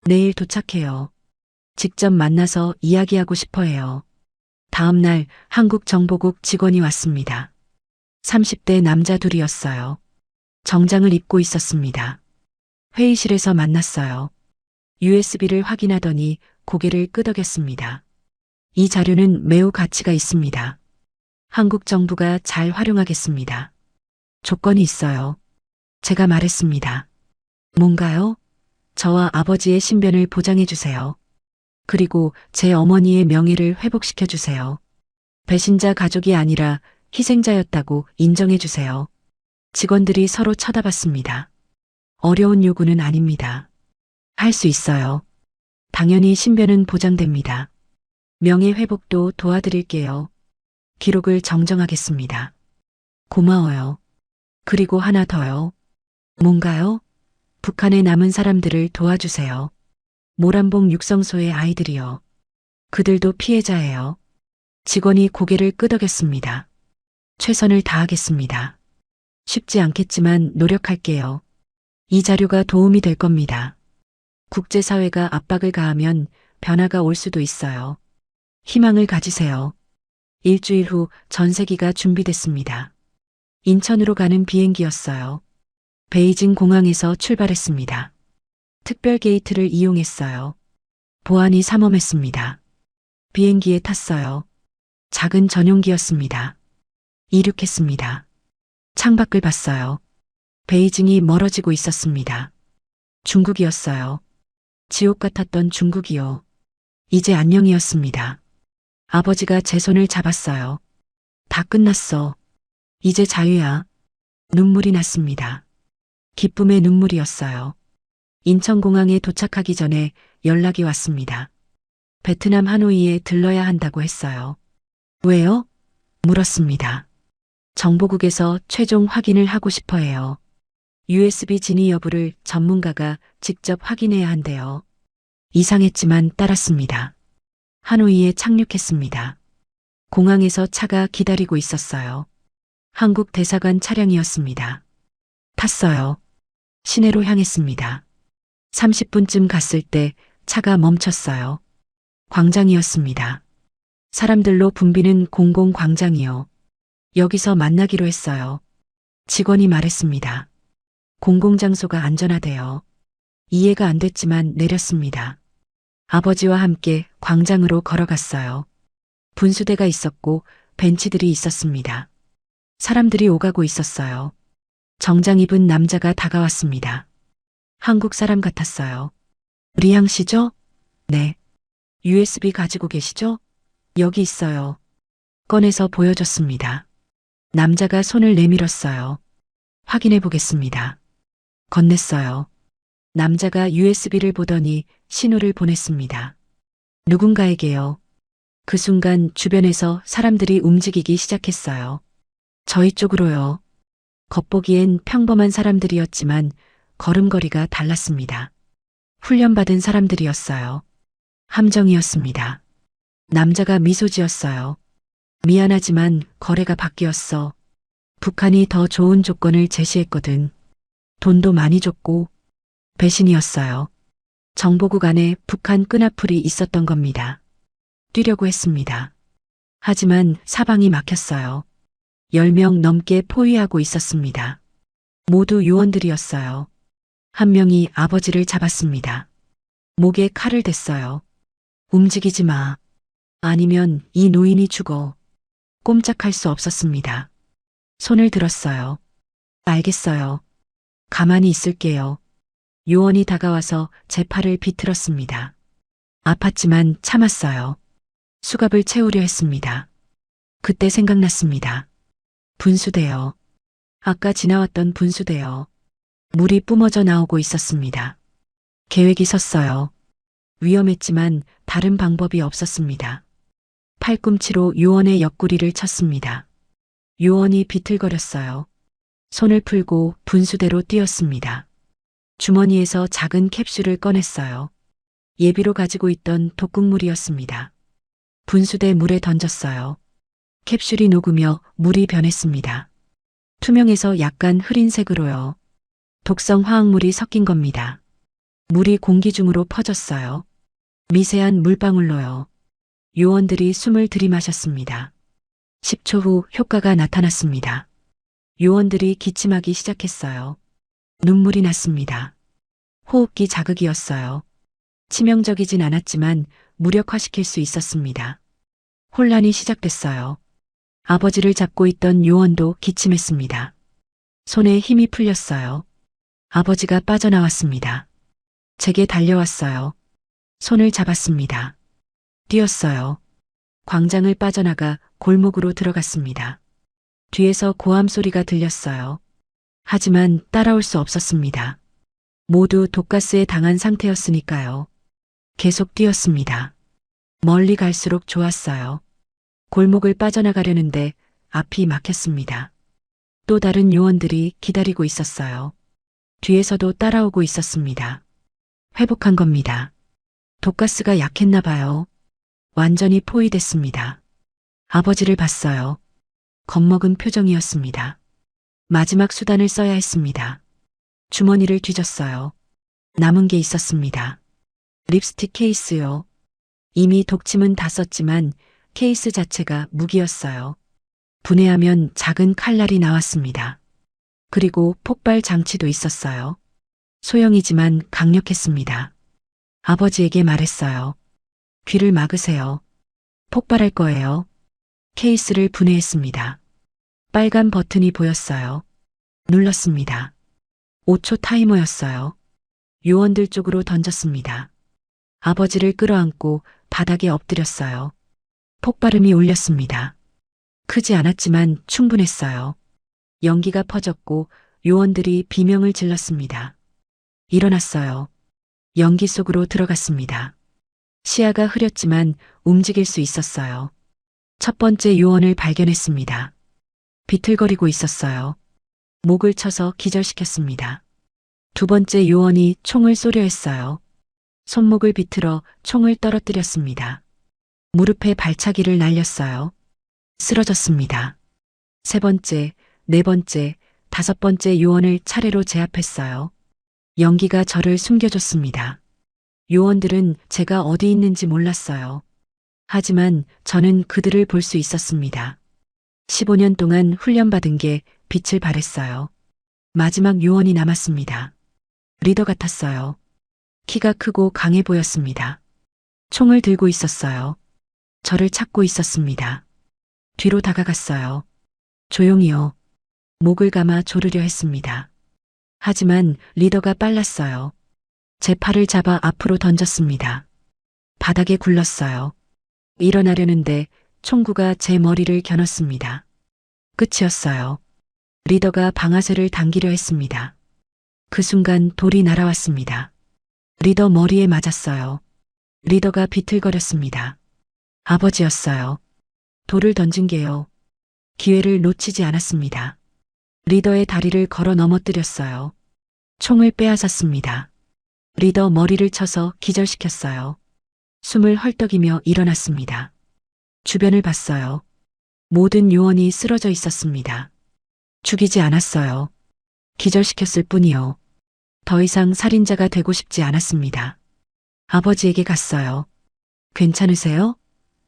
내일 도착해요. 직접 만나서 이야기하고 싶어 해요. 다음 날 한국정보국 직원이 왔습니다. 30대 남자 둘이었어요. 정장을 입고 있었습니다. 회의실에서 만났어요. USB를 확인하더니 고개를 끄덕였습니다. 이 자료는 매우 가치가 있습니다. 한국 정부가 잘 활용하겠습니다. 조건이 있어요. 제가 말했습니다. 뭔가요? 저와 아버지의 신변을 보장해 주세요. 그리고 제 어머니의 명예를 회복시켜 주세요. 배신자 가족이 아니라 희생자였다고 인정해 주세요. 직원들이 서로 쳐다봤습니다. 어려운 요구는 아닙니다. 할 수 있어요. 당연히 신변은 보장됩니다. 명예 회복도 도와드릴게요. 기록을 정정하겠습니다. 고마워요. 그리고 하나 더요. 뭔가요? 북한에 남은 사람들을 도와주세요. 모란봉 육성소의 아이들이요. 그들도 피해자예요. 직원이 고개를 끄덕였습니다. 최선을 다하겠습니다. 쉽지 않겠지만 노력할게요. 이 자료가 도움이 될 겁니다. 국제사회가 압박을 가하면 변화가 올 수도 있어요. 희망을 가지세요. 일주일 후 전세기가 준비됐습니다. 인천으로 가는 비행기였어요. 베이징 공항에서 출발했습니다. 특별 게이트를 이용했어요. 보안이 삼엄했습니다. 비행기에 탔어요. 작은 전용기였습니다. 이륙했습니다. 창밖을 봤어요. 베이징이 멀어지고 있었습니다. 중국이었어요. 지옥 같았던 중국이요. 이제 안녕이었습니다. 아버지가 제 손을 잡았어요. 다 끝났어. 이제 자유야. 눈물이 났습니다. 기쁨의 눈물이었어요. 인천공항에 도착하기 전에 연락이 왔습니다. 베트남 하노이에 들러야 한다고 했어요. 왜요? 물었습니다. 정보국에서 최종 확인을 하고 싶어 해요. USB 진위 여부를 전문가가 직접 확인해야 한대요. 이상했지만 따랐습니다. 하노이에 착륙했습니다. 공항에서 차가 기다리고 있었어요. 한국 대사관 차량이었습니다. 탔어요. 시내로 향했습니다. 30분쯤 갔을 때 차가 멈췄어요. 광장이었습니다. 사람들로 붐비는 공공광장이요. 여기서 만나기로 했어요. 직원이 말했습니다. 공공장소가 안전하대요. 이해가 안 됐지만 내렸습니다. 아버지와 함께 광장으로 걸어갔어요. 분수대가 있었고 벤치들이 있었습니다. 사람들이 오가고 있었어요. 정장 입은 남자가 다가왔습니다. 한국 사람 같았어요. 리양 씨죠? 네. USB 가지고 계시죠? 여기 있어요. 꺼내서 보여줬습니다. 남자가 손을 내밀었어요. 확인해 보겠습니다. 건넸어요. 남자가 USB를 보더니 신호를 보냈습니다. 누군가에게요. 그 순간 주변에서 사람들이 움직이기 시작했어요. 저희 쪽으로요. 겉보기엔 평범한 사람들이었지만 걸음걸이가 달랐습니다. 훈련받은 사람들이었어요. 함정이었습니다. 남자가 미소 지었어요. 미안하지만 거래가 바뀌었어. 북한이 더 좋은 조건을 제시했거든. 돈도 많이 줬고 배신이었어요. 정보국 안에 북한 끈앞풀이 있었던 겁니다. 뛰려고 했습니다. 하지만 사방이 막혔어요. 10명 넘게 포위하고 있었습니다. 모두 요원들이었어요. 한 명이 아버지를 잡았습니다. 목에 칼을 댔어요. 움직이지 마. 아니면 이 노인이 죽어. 꼼짝할 수 없었습니다. 손을 들었어요. 알겠어요. 가만히 있을게요. 요원이 다가와서 제 팔을 비틀었습니다. 아팠지만 참았어요. 수갑을 채우려 했습니다. 그때 생각났습니다. 분수대요. 아까 지나왔던 분수대요. 물이 뿜어져 나오고 있었습니다. 계획이 섰어요. 위험했지만 다른 방법이 없었습니다. 팔꿈치로 요원의 옆구리를 쳤습니다. 요원이 비틀거렸어요. 손을 풀고 분수대로 뛰었습니다. 주머니에서 작은 캡슐을 꺼냈어요. 예비로 가지고 있던 독극물이었습니다. 분수대 물에 던졌어요. 캡슐이 녹으며 물이 변했습니다. 투명해서 약간 흐린 색으로요. 독성 화학물이 섞인 겁니다. 물이 공기 중으로 퍼졌어요. 미세한 물방울로요. 요원들이 숨을 들이마셨습니다. 10초 후 효과가 나타났습니다. 요원들이 기침하기 시작했어요. 눈물이 났습니다. 호흡기 자극이었어요. 치명적이진 않았지만 무력화시킬 수 있었습니다. 혼란이 시작됐어요. 아버지를 잡고 있던 요원도 기침했습니다. 손에 힘이 풀렸어요. 아버지가 빠져나왔습니다. 제게 달려왔어요. 손을 잡았습니다. 뛰었어요. 광장을 빠져나가 골목으로 들어갔습니다. 뒤에서 고함 소리가 들렸어요. 하지만 따라올 수 없었습니다. 모두 독가스에 당한 상태였으니까요. 계속 뛰었습니다. 멀리 갈수록 좋았어요. 골목을 빠져나가려는데 앞이 막혔습니다. 또 다른 요원들이 기다리고 있었어요. 뒤에서도 따라오고 있었습니다. 회복한 겁니다. 독가스가 약했나 봐요. 완전히 포위됐습니다. 아버지를 봤어요. 겁먹은 표정이었습니다. 마지막 수단을 써야 했습니다. 주머니를 뒤졌어요. 남은 게 있었습니다. 립스틱 케이스요. 이미 독침은 다 썼지만 케이스 자체가 무기였어요. 분해하면 작은 칼날이 나왔습니다. 그리고 폭발 장치도 있었어요. 소형이지만 강력했습니다. 아버지에게 말했어요. 귀를 막으세요. 폭발할 거예요. 케이스를 분해했습니다. 빨간 버튼이 보였어요. 눌렀습니다. 5초 타이머였어요. 요원들 쪽으로 던졌습니다. 아버지를 끌어안고 바닥에 엎드렸어요. 폭발음이 울렸습니다. 크지 않았지만 충분했어요. 연기가 퍼졌고 요원들이 비명을 질렀습니다. 일어났어요. 연기 속으로 들어갔습니다. 시야가 흐렸지만 움직일 수 있었어요. 첫 번째 요원을 발견했습니다. 비틀거리고 있었어요. 목을 쳐서 기절시켰습니다. 두 번째 요원이 총을 쏘려 했어요. 손목을 비틀어 총을 떨어뜨렸습니다. 무릎에 발차기를 날렸어요. 쓰러졌습니다. 세 번째, 네 번째, 다섯 번째 요원을 차례로 제압했어요. 연기가 저를 숨겨줬습니다. 요원들은 제가 어디 있는지 몰랐어요. 하지만 저는 그들을 볼 수 있었습니다. 15년 동안 훈련받은 게 빛을 발했어요. 마지막 요원이 남았습니다. 리더 같았어요. 키가 크고 강해 보였습니다. 총을 들고 있었어요. 저를 찾고 있었습니다. 뒤로 다가갔어요. 조용히요. 목을 감아 조르려 했습니다. 하지만 리더가 빨랐어요. 제 팔을 잡아 앞으로 던졌습니다. 바닥에 굴렀어요. 일어나려는데 총구가 제 머리를 겨눴습니다. 끝이었어요. 리더가 방아쇠를 당기려 했습니다. 그 순간 돌이 날아왔습니다. 리더 머리에 맞았어요. 리더가 비틀거렸습니다. 아버지였어요. 돌을 던진 게요. 기회를 놓치지 않았습니다. 리더의 다리를 걸어 넘어뜨렸어요. 총을 빼앗았습니다. 리더 머리를 쳐서 기절시켰어요. 숨을 헐떡이며 일어났습니다. 주변을 봤어요. 모든 요원이 쓰러져 있었습니다. 죽이지 않았어요. 기절시켰을 뿐이요. 더 이상 살인자가 되고 싶지 않았습니다. 아버지에게 갔어요. 괜찮으세요?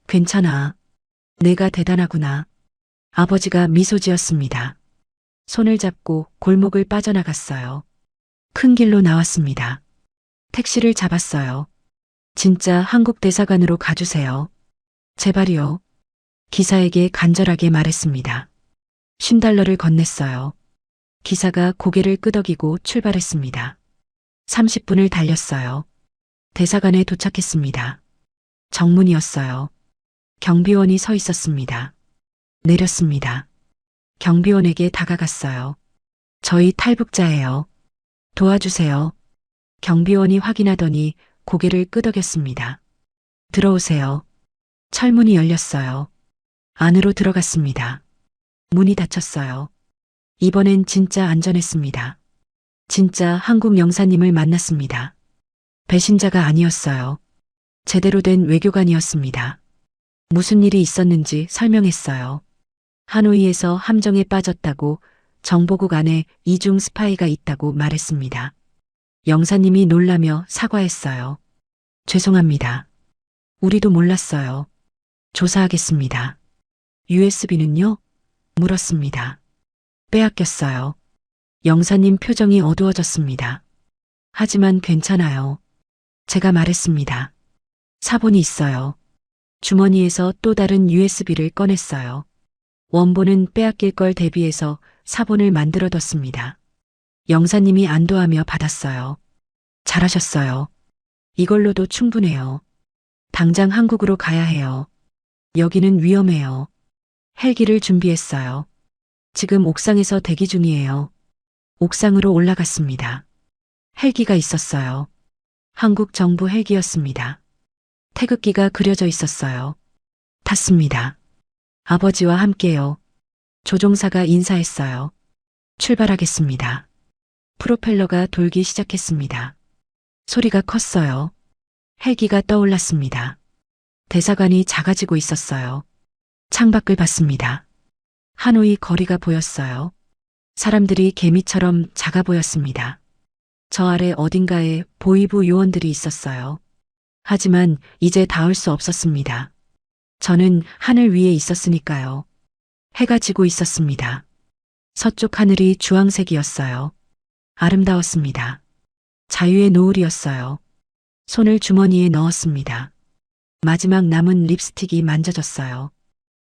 괜찮아. 내가 대단하구나. 아버지가 미소 지었습니다. 손을 잡고 골목을 빠져나갔어요. 큰 길로 나왔습니다. 택시를 잡았어요. 진짜 한국 대사관으로 가주세요. 제발이요. 기사에게 간절하게 말했습니다. $50를 건넸어요. 기사가 고개를 끄덕이고 출발했습니다. 30분을 달렸어요. 대사관에 도착했습니다. 정문이었어요. 경비원이 서 있었습니다. 내렸습니다. 경비원에게 다가갔어요. 저희 탈북자예요. 도와주세요. 경비원이 확인하더니 고개를 끄덕였습니다. 들어오세요. 철문이 열렸어요. 안으로 들어갔습니다. 문이 닫혔어요. 이번엔 진짜 안전했습니다. 진짜 한국 영사님을 만났습니다. 배신자가 아니었어요. 제대로 된 외교관이었습니다. 무슨 일이 있었는지 설명했어요. 하노이에서 함정에 빠졌다고 정보국 안에 이중 스파이가 있다고 말했습니다. 영사님이 놀라며 사과했어요. 죄송합니다. 우리도 몰랐어요. 조사하겠습니다. USB는요? 물었습니다. 빼앗겼어요. 영사님 표정이 어두워졌습니다. 하지만 괜찮아요. 제가 말했습니다. 사본이 있어요. 주머니에서 또 다른 USB를 꺼냈어요. 원본은 빼앗길 걸 대비해서 사본을 만들어뒀습니다. 영사님이 안도하며 받았어요. 잘하셨어요. 이걸로도 충분해요. 당장 한국으로 가야 해요. 여기는 위험해요. 헬기를 준비했어요. 지금 옥상에서 대기 중이에요. 옥상으로 올라갔습니다. 헬기가 있었어요. 한국 정부 헬기였습니다. 태극기가 그려져 있었어요. 탔습니다. 아버지와 함께요. 조종사가 인사했어요. 출발하겠습니다. 프로펠러가 돌기 시작했습니다. 소리가 컸어요. 헬기가 떠올랐습니다. 대사관이 작아지고 있었어요. 창밖을 봤습니다. 하노이 거리가 보였어요. 사람들이 개미처럼 작아 보였습니다. 저 아래 어딘가에 보위부 요원들이 있었어요. 하지만 이제 닿을 수 없었습니다. 저는 하늘 위에 있었으니까요. 해가 지고 있었습니다. 서쪽 하늘이 주황색이었어요. 아름다웠습니다. 자유의 노을이었어요. 손을 주머니에 넣었습니다. 마지막 남은 립스틱이 만져졌어요.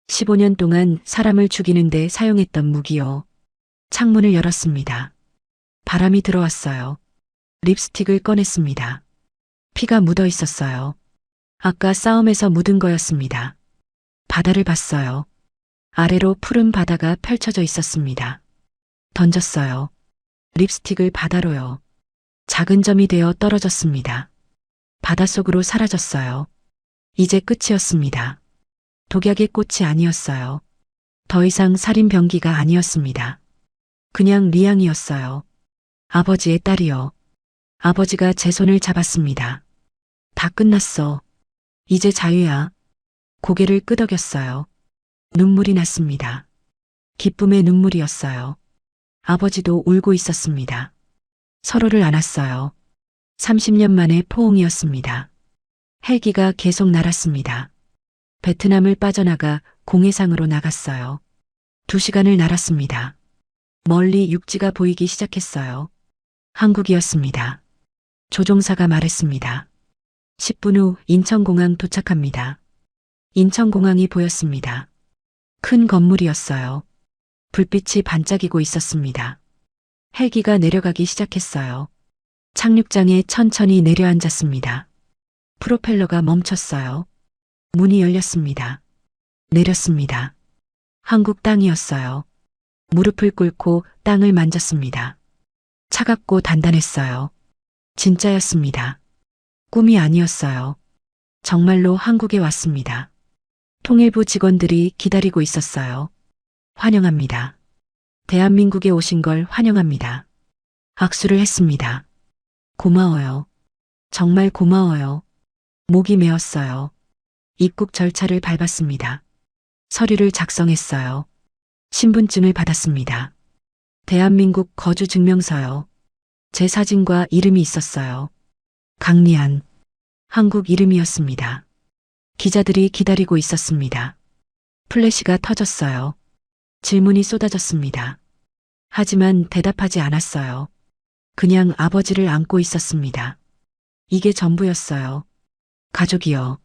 15년 동안 사람을 죽이는데 사용했던 무기요. 창문을 열었습니다. 바람이 들어왔어요. 립스틱을 꺼냈습니다. 피가 묻어 있었어요. 아까 싸움에서 묻은 거였습니다. 바다를 봤어요. 아래로 푸른 바다가 펼쳐져 있었습니다. 던졌어요. 립스틱을 바다로요. 작은 점이 되어 떨어졌습니다. 바닷속으로 사라졌어요. 이제 끝이었습니다. 독약의 꽃이 아니었어요. 더 이상 살인 병기가 아니었습니다. 그냥 리앙이었어요. 아버지의 딸이요. 아버지가 제 손을 잡았습니다. 다 끝났어. 이제 자유야. 고개를 끄덕였어요. 눈물이 났습니다. 기쁨의 눈물이었어요. 아버지도 울고 있었습니다. 서로를 안았어요. 30년 만의 포옹이었습니다. 헬기가 계속 날았습니다. 베트남을 빠져나가 공해상으로 나갔어요. 2시간을 날았습니다. 멀리 육지가 보이기 시작했어요. 한국이었습니다. 조종사가 말했습니다. 10분 후 인천공항 도착합니다. 인천공항이 보였습니다. 큰 건물이었어요. 불빛이 반짝이고 있었습니다. 헬기가 내려가기 시작했어요. 착륙장에 천천히 내려앉았습니다. 프로펠러가 멈췄어요. 문이 열렸습니다. 내렸습니다. 한국 땅이었어요. 무릎을 꿇고 땅을 만졌습니다. 차갑고 단단했어요. 진짜였습니다. 꿈이 아니었어요. 정말로 한국에 왔습니다. 통일부 직원들이 기다리고 있었어요. 환영합니다. 대한민국에 오신 걸 환영합니다. 악수를 했습니다. 고마워요. 정말 고마워요. 목이 메었어요. 입국 절차를 밟았습니다. 서류를 작성했어요. 신분증을 받았습니다. 대한민국 거주 증명서요. 제 사진과 이름이 있었어요. 강리안. 한국 이름이었습니다. 기자들이 기다리고 있었습니다. 플래시가 터졌어요. 질문이 쏟아졌습니다. 하지만 대답하지 않았어요. 그냥 아버지를 안고 있었습니다. 이게 전부였어요. 가족이요.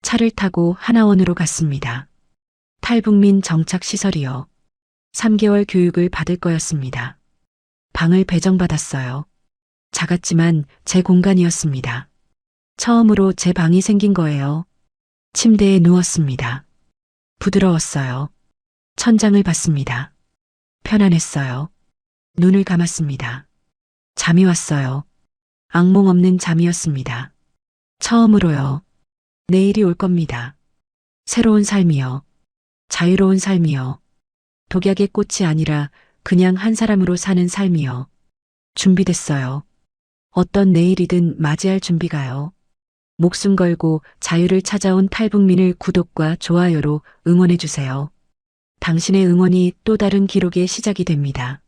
차를 타고 하나원으로 갔습니다. 탈북민 정착시설이요. 3개월 교육을 받을 거였습니다. 방을 배정받았어요. 작았지만 제 공간이었습니다. 처음으로 제 방이 생긴 거예요. 침대에 누웠습니다. 부드러웠어요. 천장을 봤습니다. 편안했어요. 눈을 감았습니다. 잠이 왔어요. 악몽 없는 잠이었습니다. 처음으로요. 내일이 올 겁니다. 새로운 삶이요. 자유로운 삶이요. 독약의 꽃이 아니라 그냥 한 사람으로 사는 삶이요. 준비됐어요. 어떤 내일이든 맞이할 준비가요. 목숨 걸고 자유를 찾아온 탈북민을 구독과 좋아요로 응원해주세요. 당신의 응원이 또 다른 기록의 시작이 됩니다.